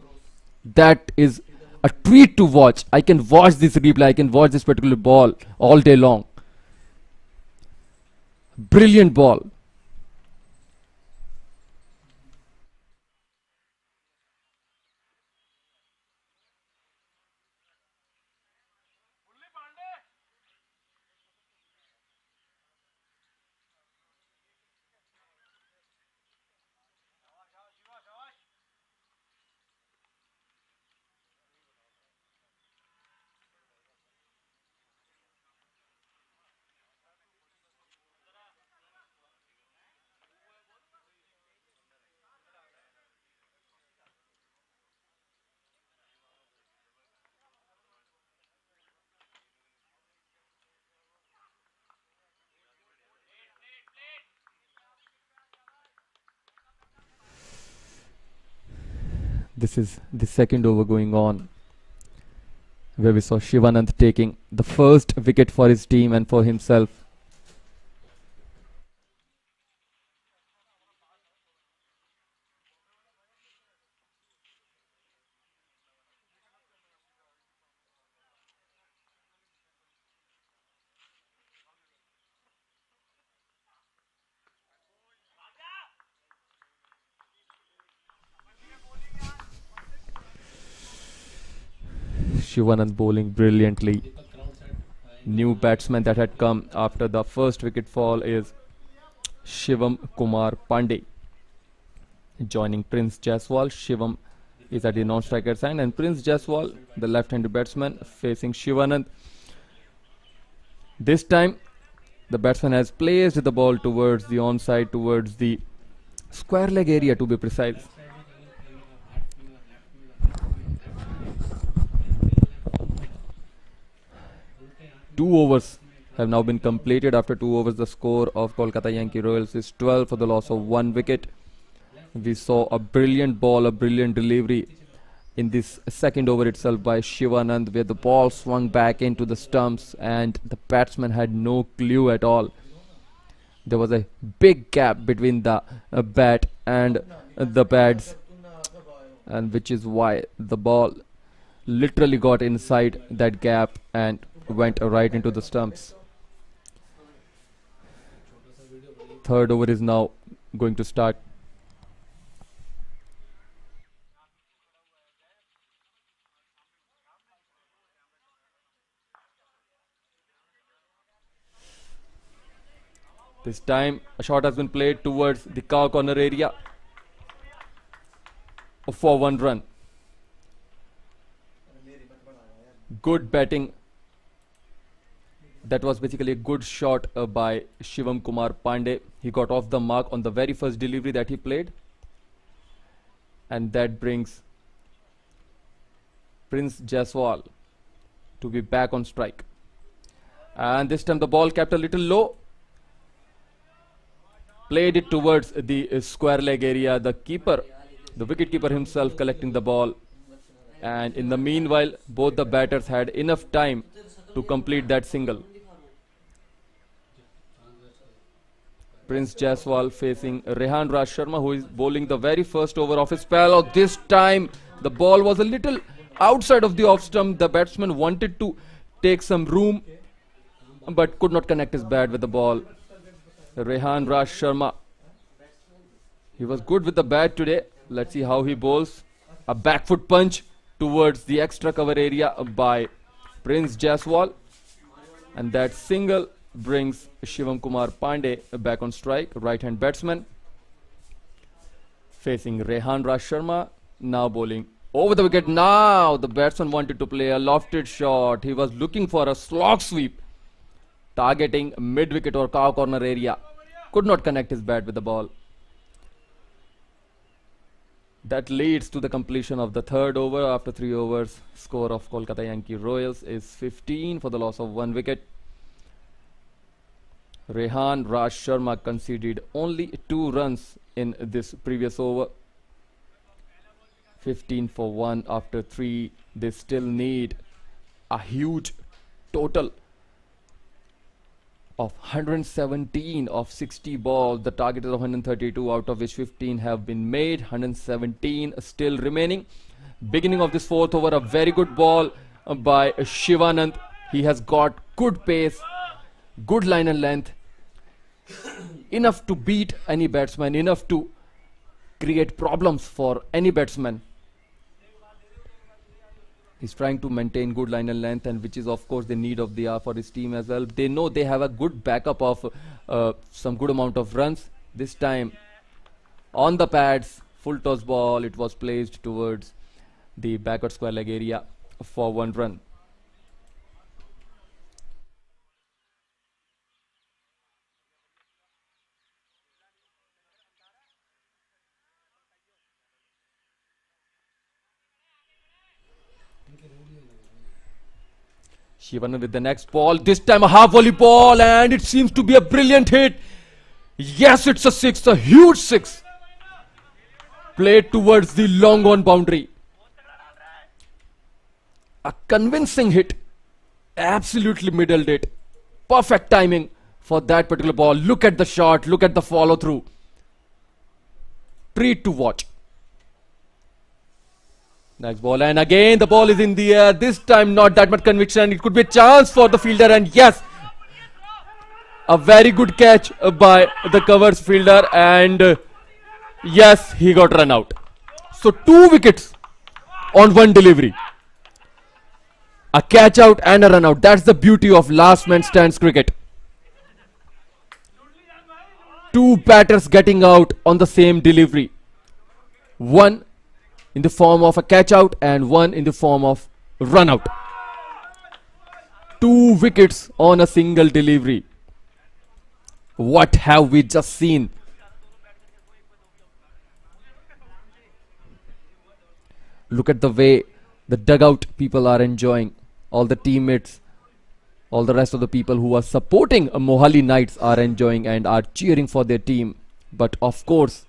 That is a treat to watch. I can watch this replay, I can watch this particular ball all day long. Brilliant ball. This is the second over going on, where we saw Shivanand taking the first wicket for his team and for himself. Shivanand bowling brilliantly. New batsman that had come after the first wicket fall is Shivam Kumar Pandey. Joining Prince Jaiswal, Shivam is at the non-striker side, and Prince Jaiswal, the left-handed batsman, facing Shivanand. This time, the batsman has placed the ball towards the onside, towards the square leg area to be precise. Two overs have now been completed. After 2 overs, the score of Kolkata Yankee Royals is 12 for the loss of 1 wicket. We saw a brilliant ball, a brilliant delivery in this second over itself by Shivanand, where the ball swung back into the stumps and the batsman had no clue at all. There was a big gap between the bat and the pads, and which is why the ball literally got inside that gap and went right into the stumps. Third over is now going to start. This time a shot has been played towards the cow corner area for 1 run. Good batting. That was basically a good shot by Shivam Kumar Pandey. He got off the mark on the very first delivery that he played, and that brings Prince Jaiswal to be back on strike. And this time the ball kept a little low. Played it towards the square leg area. The keeper, the wicket keeper himself, collecting the ball. And in the meanwhile, both the batters had enough time to complete that single. Prince Jaiswal facing Rehan Raj Sharma, who is bowling the very first over of his spell. Oh, this time the ball was a little outside of the off stump. The batsman wanted to take some room, but could not connect his bat with the ball. Rehan Raj Sharma, he was good with the bat today. Let's see how he bowls. A back foot punch towards the extra cover area by Prince Jaiswal, and that single brings Shivam Kumar Pandey back on strike, right hand batsman, facing Rehan Raj Sharma, now bowling over the wicket. Now the batsman wanted to play a lofted shot. He was looking for a slog sweep, targeting mid wicket or cow corner area. Could not connect his bat with the ball. That leads to the completion of the third over. After 3 overs, score of Kolkata Yankee Royals is 15 for the loss of 1 wicket. Rehan Raj Sharma conceded only 2 runs in this previous over. 15 for 1 after 3. They still need a huge total of 117 of 60 balls. The target is of 132, out of which 15 have been made. 117 still remaining. Beginning of this fourth over, a very good ball by Shivanand. He has got good pace, good line and length, enough to beat any batsman, enough to create problems for any batsman. He's trying to maintain good line and length, and which is of course the need of the hour for his team as well. They know they have a good backup of some good amount of runs. This time on the pads, full toss ball, it was placed towards the backward square leg area for 1 run. Shivanand with the next ball. This time a half volley ball, and it seems to be a brilliant hit. Yes, it's a 6, a huge 6. Played towards the long on boundary. A convincing hit. Absolutely middled it. Perfect timing for that particular ball. Look at the shot, look at the follow through. Treat to watch. Next ball, and again the ball is in the air. This time not that much conviction. It could be a chance for the fielder, and yes, a very good catch by the covers fielder, and yes, he got run out. So 2 wickets on 1 delivery. A catch out and a run out. That's the beauty of last man stands cricket. Two batters getting out on the same delivery. One in the form of a catch out and one in the form of run out. 2 wickets on a single delivery. What have we just seen? Look at the way the dugout people are enjoying. All the teammates, all the rest of the people who are supporting Mohali Knights are enjoying and are cheering for their team. But of course,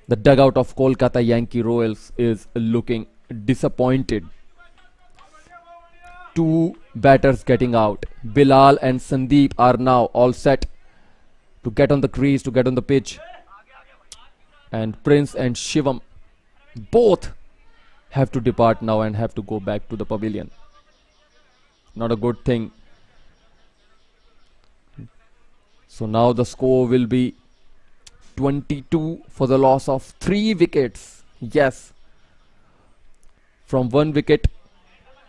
the dugout of Kolkata Yankee Royals is looking disappointed. 2 batters getting out. Bilal and Sandeep are now all set to get on the crease, to get on the pitch. And Prince and Shivam both have to depart now and have to go back to the pavilion. Not a good thing. So now the score will be 22 for the loss of 3 wickets. Yes. From 1 wicket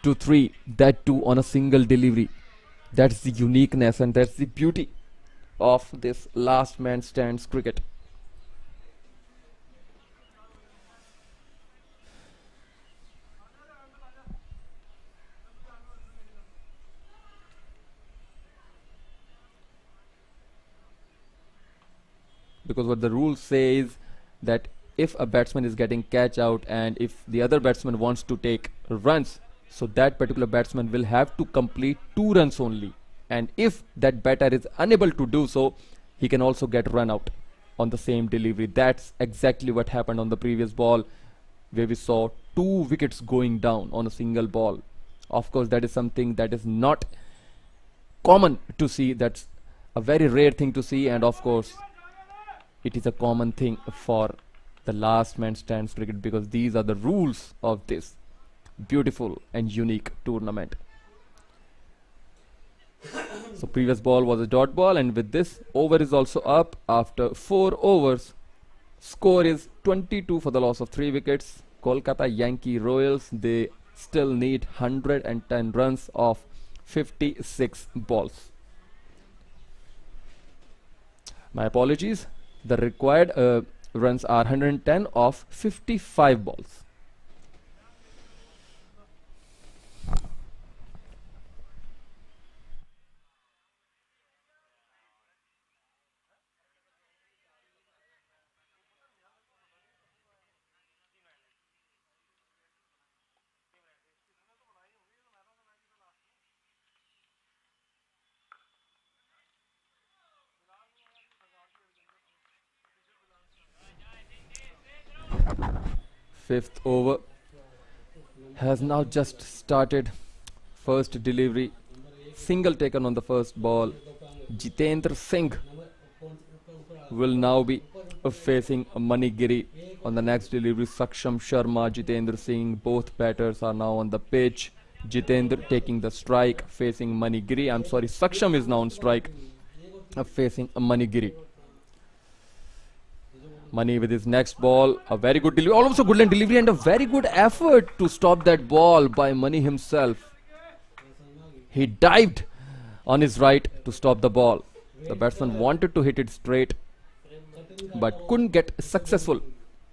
to 3. That too on a single delivery. That's the uniqueness and that's the beauty of this last man stands cricket. Because what the rule says that if a batsman is getting catch out and if the other batsman wants to take runs, so that particular batsman will have to complete 2 runs only. And if that batter is unable to do so, he can also get run out on the same delivery. That's exactly what happened on the previous ball, where we saw 2 wickets going down on a single ball. Of course, that is something that is not common to see. That's a very rare thing to see, and of course it is a common thing for the last man stands cricket, because these are the rules of this beautiful and unique tournament. So previous ball was a dot ball, and with this over is also up after 4 overs. Score is 22 for the loss of 3 wickets. Kolkata Yankee Royals, they still need 110 runs of 56 balls. My apologies. The required runs are 110 of 55 balls. Fifth over has now just started. First delivery, single taken on the first ball. Jitendra Singh will now be facing Manigiri on the next delivery. Saksham Sharma, Jitendra Singh, both batters are now on the pitch. Jitendra taking the strike, facing Manigiri. I'm sorry, Saksham is now on strike, facing Manigiri. Mani with his next ball, a very good delivery, also good line delivery, and a very good effort to stop that ball by Mani himself. He dived on his right to stop the ball. The batsman wanted to hit it straight, but couldn't get successful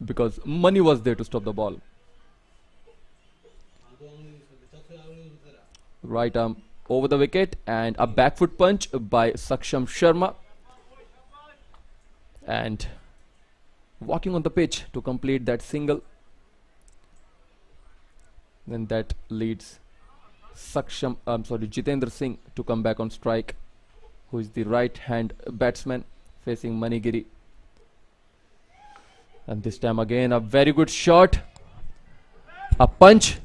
because Mani was there to stop the ball. Right arm over the wicket, and a back foot punch by Saksham Sharma. And walking on the pitch to complete that single. Then that leads Jitendra Singh to come back on strike, who is the right hand batsman facing Manigiri. And this time again a very good shot, a punch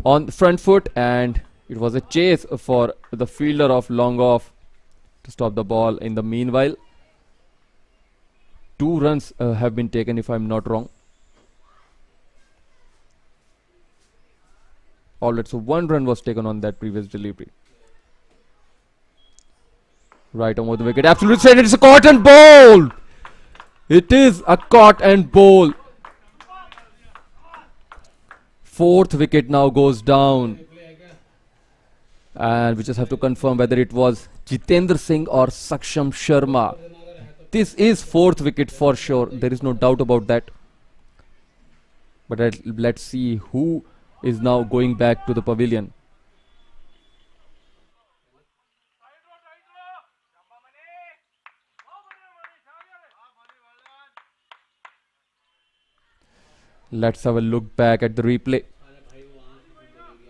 on the front foot, and it was a chase for the fielder of long off to stop the ball. In the meanwhile, 2 runs have been taken, if I'm not wrong. Alright, so 1 run was taken on that previous delivery. Right over the wicket, absolute straight. It's a caught and bowl. It is a caught and bowl. 4th wicket now goes down. And we just have to confirm whether it was Jitendra Singh or Saksham Sharma. This is fourth wicket for sure. There is no doubt about that. But let's see who is now going back to the pavilion. Let's have a look back at the replay.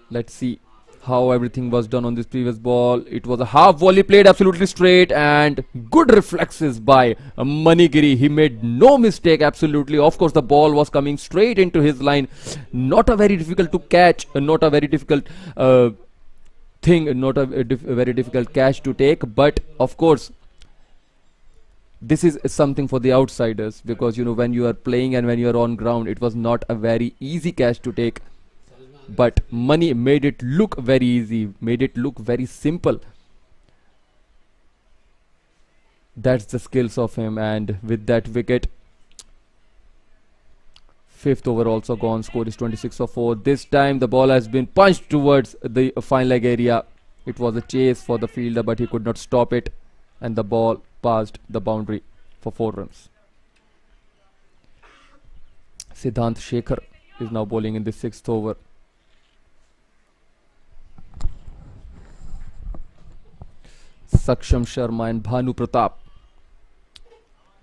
Let's see how everything was done on this previous ball. It was a half volley played absolutely straight and good reflexes by Manigiri. He made no mistake absolutely. Of course, the ball was coming straight into his line. Not a very difficult to catch, not a very difficult thing, not a very difficult catch to take. But of course, this is something for the outsiders, because you know, when you are playing and when you are on ground, it was not a very easy catch to take. But Mani made it look very easy, made it look very simple. That's the skills of him. And with that wicket, fifth over also gone. Score is 26 for 4. This time the ball has been punched towards the fine leg area. It was a chase for the fielder, but he could not stop it, and the ball passed the boundary for 4 runs. Siddhant Shekhar is now bowling in the 6th over. Saksham Sharma and Bhanu Pratap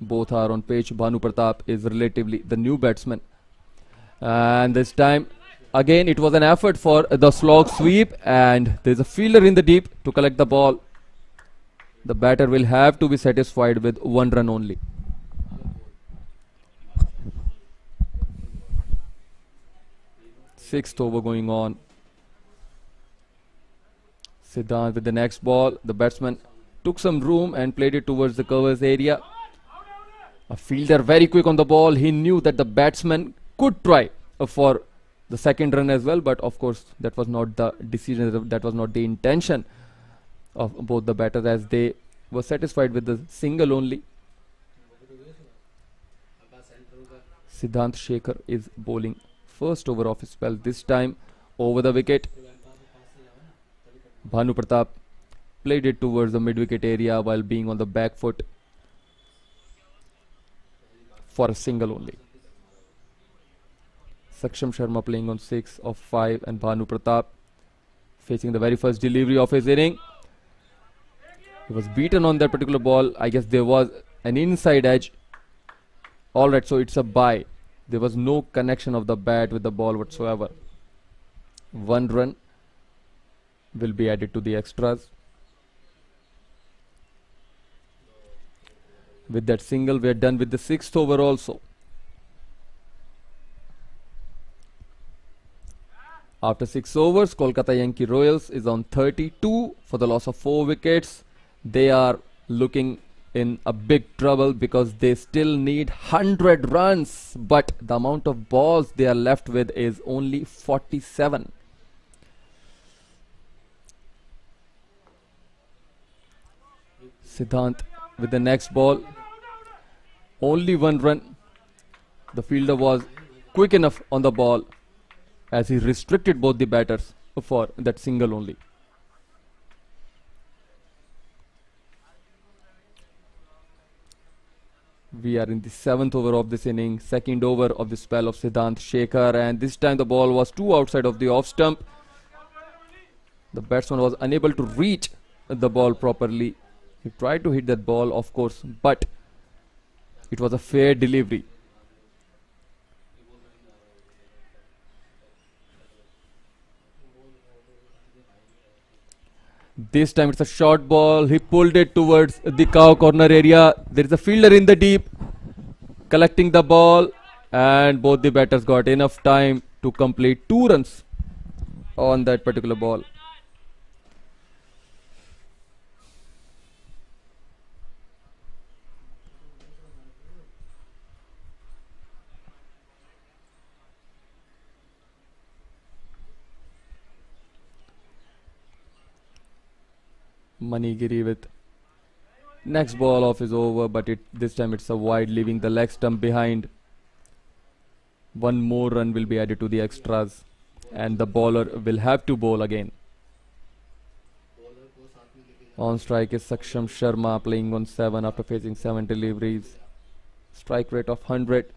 both are on pitch. Bhanu Pratap is relatively the new batsman, and this time again it was an effort for the slog sweep, and there's a fielder in the deep to collect the ball. The batter will have to be satisfied with 1 run only. Sixth over going on. Siddhant with the next ball. The batsman took some room and played it towards the covers area. A fielder very quick on the ball. He knew that the batsman could try for the 2nd run as well, but of course that was not the decision, that was not the intention of both the batters, as they were satisfied with the single only. Siddhant Shekhar is bowling first over of his spell, this time over the wicket. Bhanu Pratap played it towards the mid-wicket area while being on the back foot for a single only. Saksham Sharma playing on 6 of 5, and Bhanu Pratap facing the very first delivery of his inning. He was beaten on that particular ball. I guess there was an inside edge. Alright, so it's a bye. There was no connection of the bat with the ball whatsoever. 1 run will be added to the extras. With that single, we are done with the 6th over also. After 6 overs, Kolkata Yankee Royals is on 32 for the loss of 4 wickets. They are looking in a big trouble because they still need 100 runs, but the amount of balls they are left with is only 47. Siddhant with the next ball. Only 1 run. The fielder was quick enough on the ball as he restricted both the batters for that single only. We are in the 7th over of this inning, 2nd over of the spell of Siddhant Shekhar, and this time the ball was too outside of the off stump. The batsman was unable to reach the ball properly. He tried to hit that ball, of course, but it was a fair delivery. This time it's a short ball. He pulled it towards the cow corner area. There is a fielder in the deep collecting the ball, and both the batters got enough time to complete 2 runs on that particular ball. Manigiri with next ball off is over, but this time it's a wide, leaving the leg stump behind. 1 more run will be added to the extras, and the bowler will have to bowl again. On strike is Saksham Sharma playing on 7 after facing 7 deliveries. Strike rate of 100.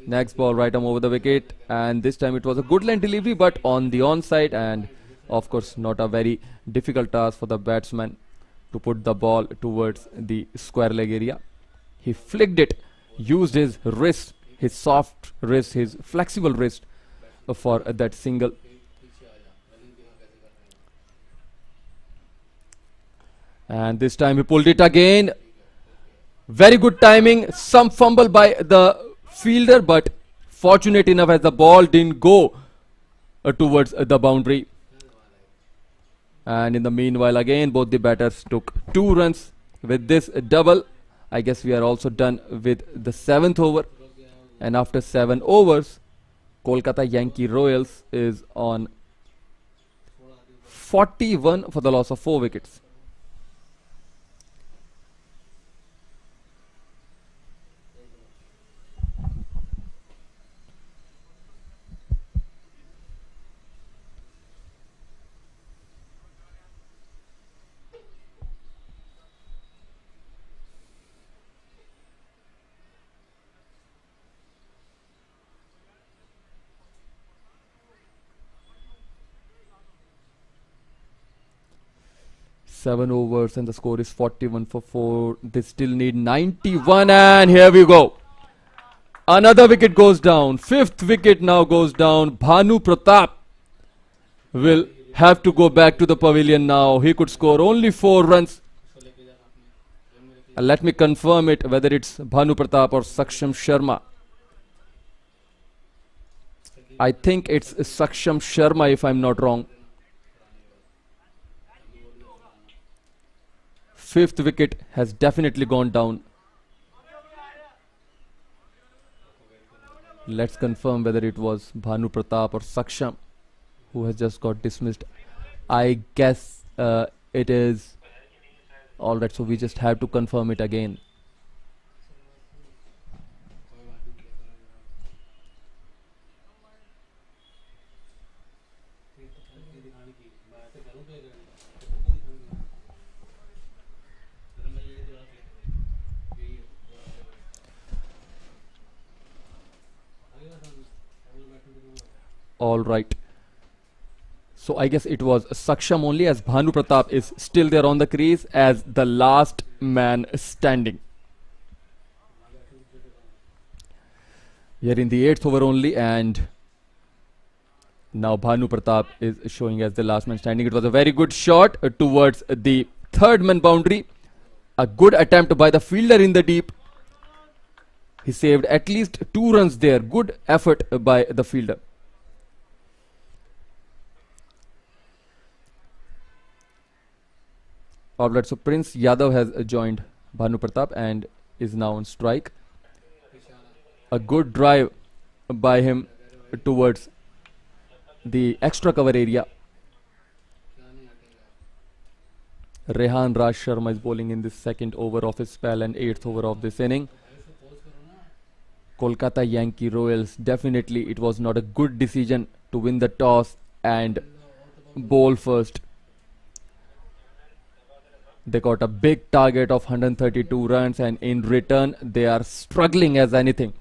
Next ball right arm over the wicket, and this time it was a good line delivery but on the onside, and of course not a very difficult task for the batsman to put the ball towards the square leg area. He flicked it, used his wrist, his soft wrist, his flexible wrist for that single. And this time he pulled it again. Very good timing. Some fumble by the fielder, but fortunate enough as the ball didn't go towards the boundary. And in the meanwhile, again, both the batters took 2 runs with this double. I guess we are also done with the 7th over. And after 7 overs, Kolkata Yankee Royals is on 41 for the loss of 4 wickets. Seven overs and the score is 41 for 4. They still need 91, and here we go. Another wicket goes down. 5th wicket now goes down. Bhanu Pratap will have to go back to the pavilion now. He could score only 4 runs. Let me confirm it whether it's Bhanu Pratap or Saksham Sharma. I think it's Saksham Sharma if I'm not wrong. 5th wicket has definitely gone down. Let's confirm whether it was Bhanu Pratap or Saksham who has just got dismissed. I guess it is. Alright, so we just have to confirm it again. All right. So I guess it was Saksham only, as Bhanu Pratap is still there on the crease as the last man standing. We are in the 8th over only, and now Bhanu Pratap is showing as the last man standing. It was a very good shot towards the 3rd man boundary. A good attempt by the fielder in the deep. He saved at least 2 runs there. Good effort by the fielder. Alright, so Prince Yadav has joined Bhanu Pratap and is now on strike. A good drive by him towards the extra cover area. Rehan Raj Sharma is bowling in this 2nd over of his spell and 8th over of this inning. Kolkata Yankee Royals, definitely it was not a good decision to win the toss and bowl first. They got a big target of 132 runs, and in return they are struggling as anything.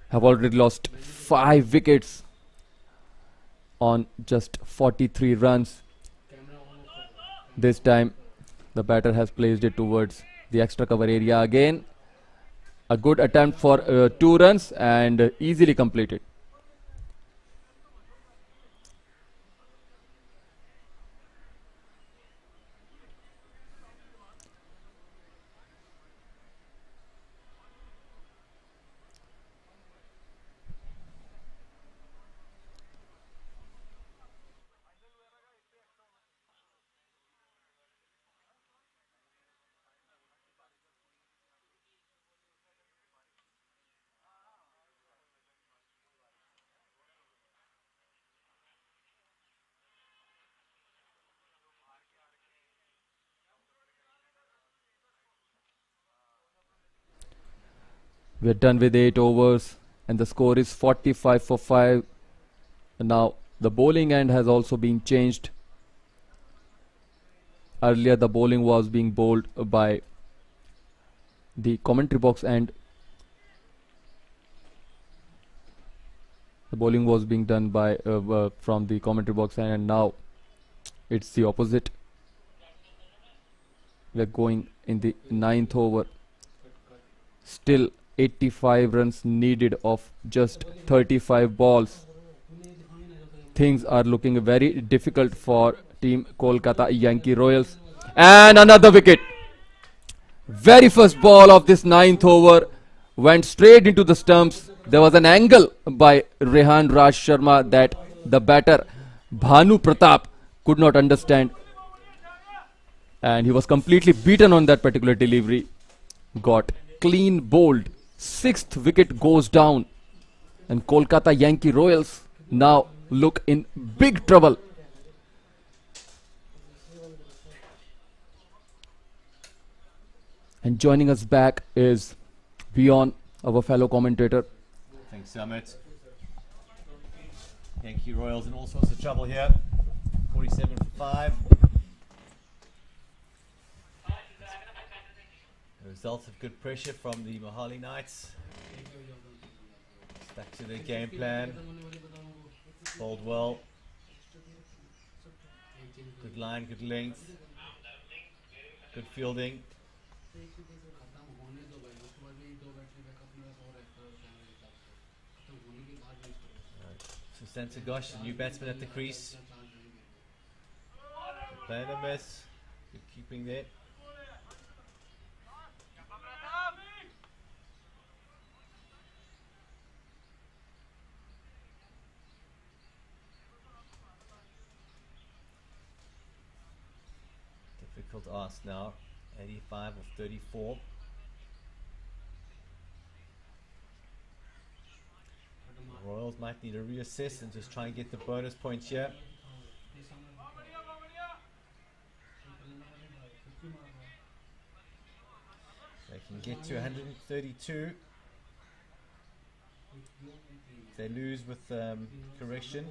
Have already lost 5 wickets on just 43 runs. This time the batter has placed it towards the extra cover area again. A good attempt for 2 runs and easily completed. We are done with 8 overs and the score is 45 for 5. Now the bowling end has also been changed. earlier the bowling was being bowled by the commentary box, and the bowling was being done by from the commentary box, and now it's the opposite. We're going in the ninth over. Still 85 runs needed of just 35 balls. Things are looking very difficult for team Kolkata Yankee Royals. And another wicket. Very first ball of this ninth over went straight into the stumps. There was an angle by Rehan Raj Sharma that the batter Bhanu Pratap could not understand, and he was completely beaten on that particular delivery. Got clean bowled. Sixth wicket goes down, and Kolkata Yankee Royals now look in big trouble. And joining us back is Bjorn, our fellow commentator. Thanks, Summit. Yankee Royals in all sorts of trouble here. 47 for 5. A result of good pressure from the Mohali Knights. Stuck to their game plan. Bowled well. Good line, good length. Good fielding. Santa Gosh, the new batsman at the crease. Playing a miss. Good keeping there. Difficult ask now. 85 of 34. Royals might need to reassess and just try and get the bonus points here. They can get to 132. If they lose with correction,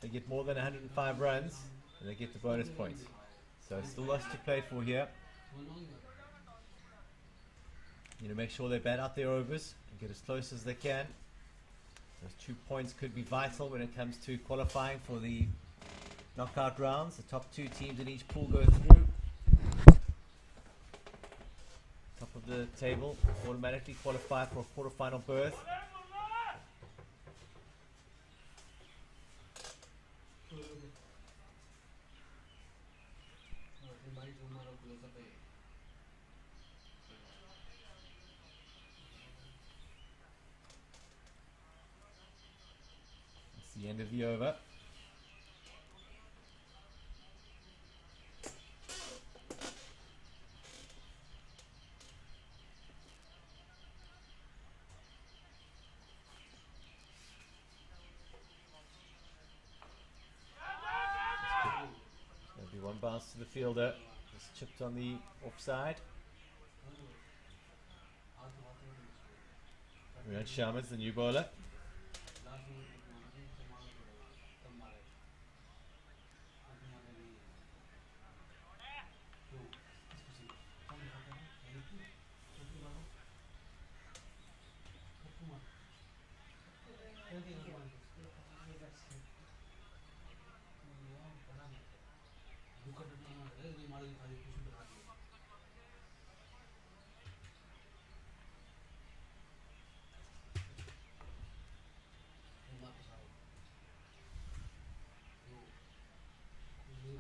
they get more than 105 runs and they get the bonus points. So still lots to play for here. You know, make sure they bat out their overs and get as close as they can. Those 2 points could be vital when it comes to qualifying for the knockout rounds. The top 2 teams in each pool go through. Top of the table automatically qualify for a quarterfinal berth. The end of the over. There'll be one bounce to the fielder. Just chipped on the offside. Rian Sharma's the new bowler.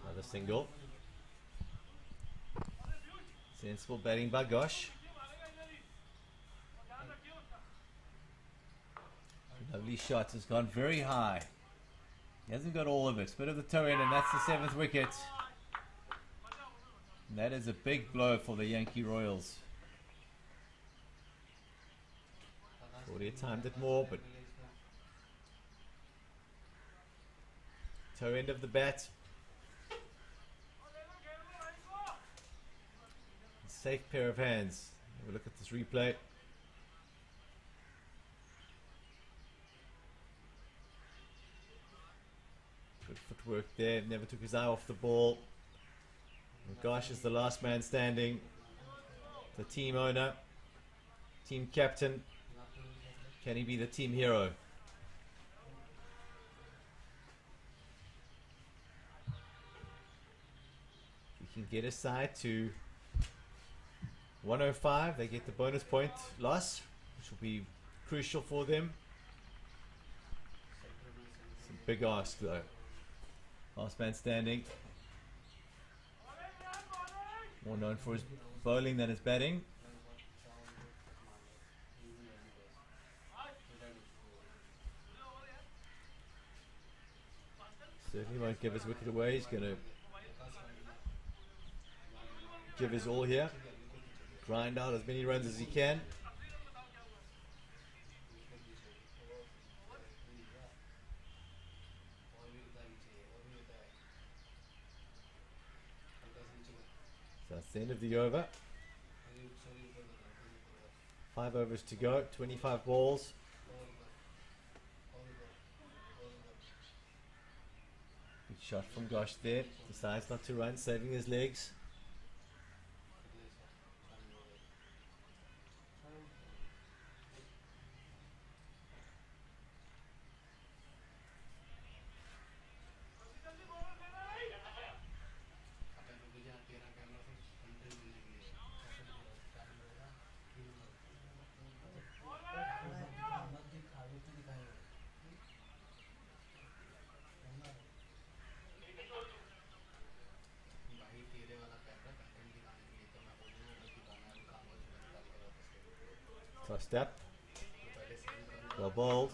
Another single. Sensible batting by Gosh. Lovely shot, has gone very high. He hasn't got all of it. Bit of the toe in, and that's the 7th wicket. And that is a big blow for the Yankee Royals. Thought he had timed it more, but toe end of the bat. Safe pair of hands. Have a look at this replay. Good footwork there. Never took his eye off the ball. Gosh is the last man standing. The team owner, team captain. Can he be the team hero? He can get his side to 105. They get the bonus point loss, which will be crucial for them. It's a big ask though. Last man standing. More known for his bowling than his batting. Certainly won't give his wicket away. He's going to give his all here. Grind out as many runs as he can. So that's the end of the over. 5 overs to go, 25 balls. Good shot from Gosh there. Decides not to run, saving his legs. Toss step. Well bowled.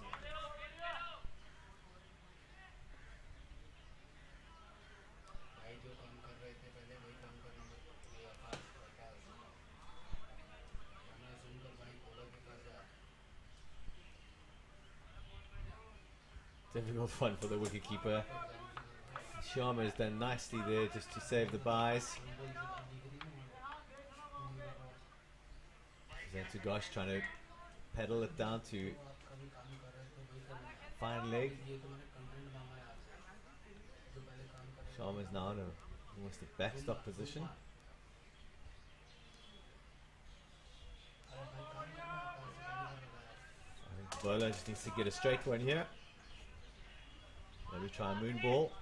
Difficult one for the wicketkeeper. Sharma has done nicely there just to save the buys. Then to Gosh trying to pedal it down to fine leg. Sharma's now in almost a backstop position. I think the bowler just needs to get a straight one here. Maybe try a moon ball.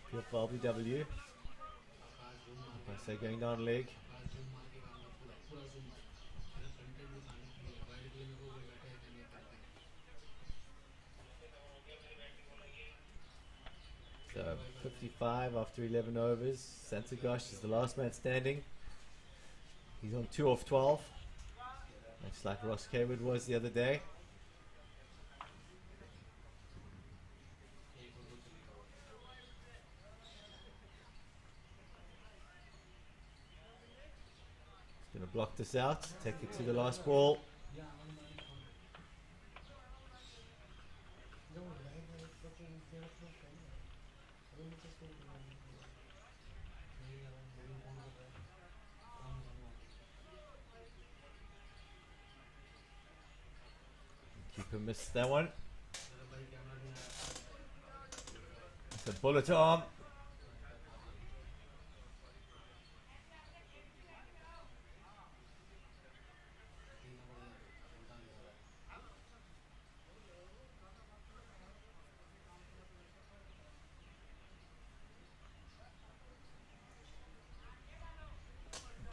Pure for LBW. I say going down leg. So 55 after 11 overs. Santogosh is the last man standing. He's on 2 off 12. Much like Ross Kaywood was the other day. He's going to block this out, take it to the last ball. Keeper missed that one. It's a bullet arm.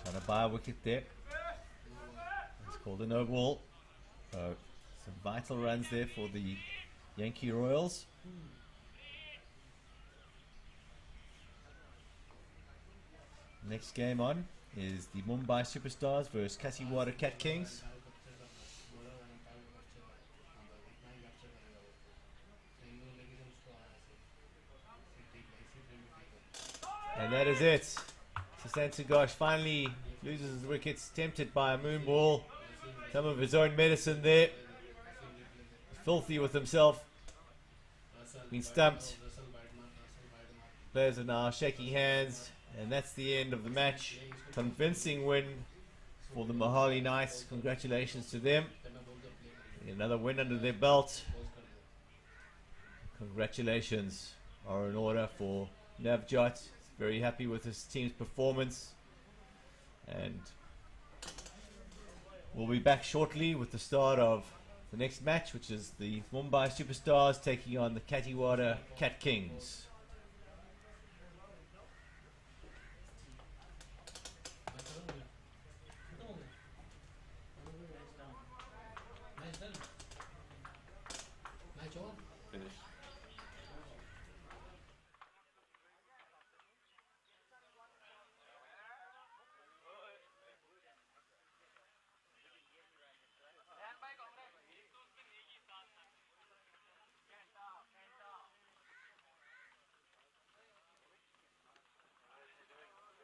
Trying to buy a wicket there. It's called a no ball. Some vital runs there for the Yankee Royals. Next game on is the Mumbai Superstars versus Kasiwada Cat Kings. And that is it. Santogosh finally loses his wickets, tempted by a moon ball. Some of his own medicine there. Filthy with himself. Been stumped. Players are now shaking hands. And that's the end of the match. Convincing win for the Mohali Knights. Congratulations to them. Another win under their belt. Congratulations are in order for Navjot. Very happy with his team's performance. And we'll be back shortly with the start of the next match, which is the Mumbai Superstars taking on the Katiwada Cat Kings. Finish.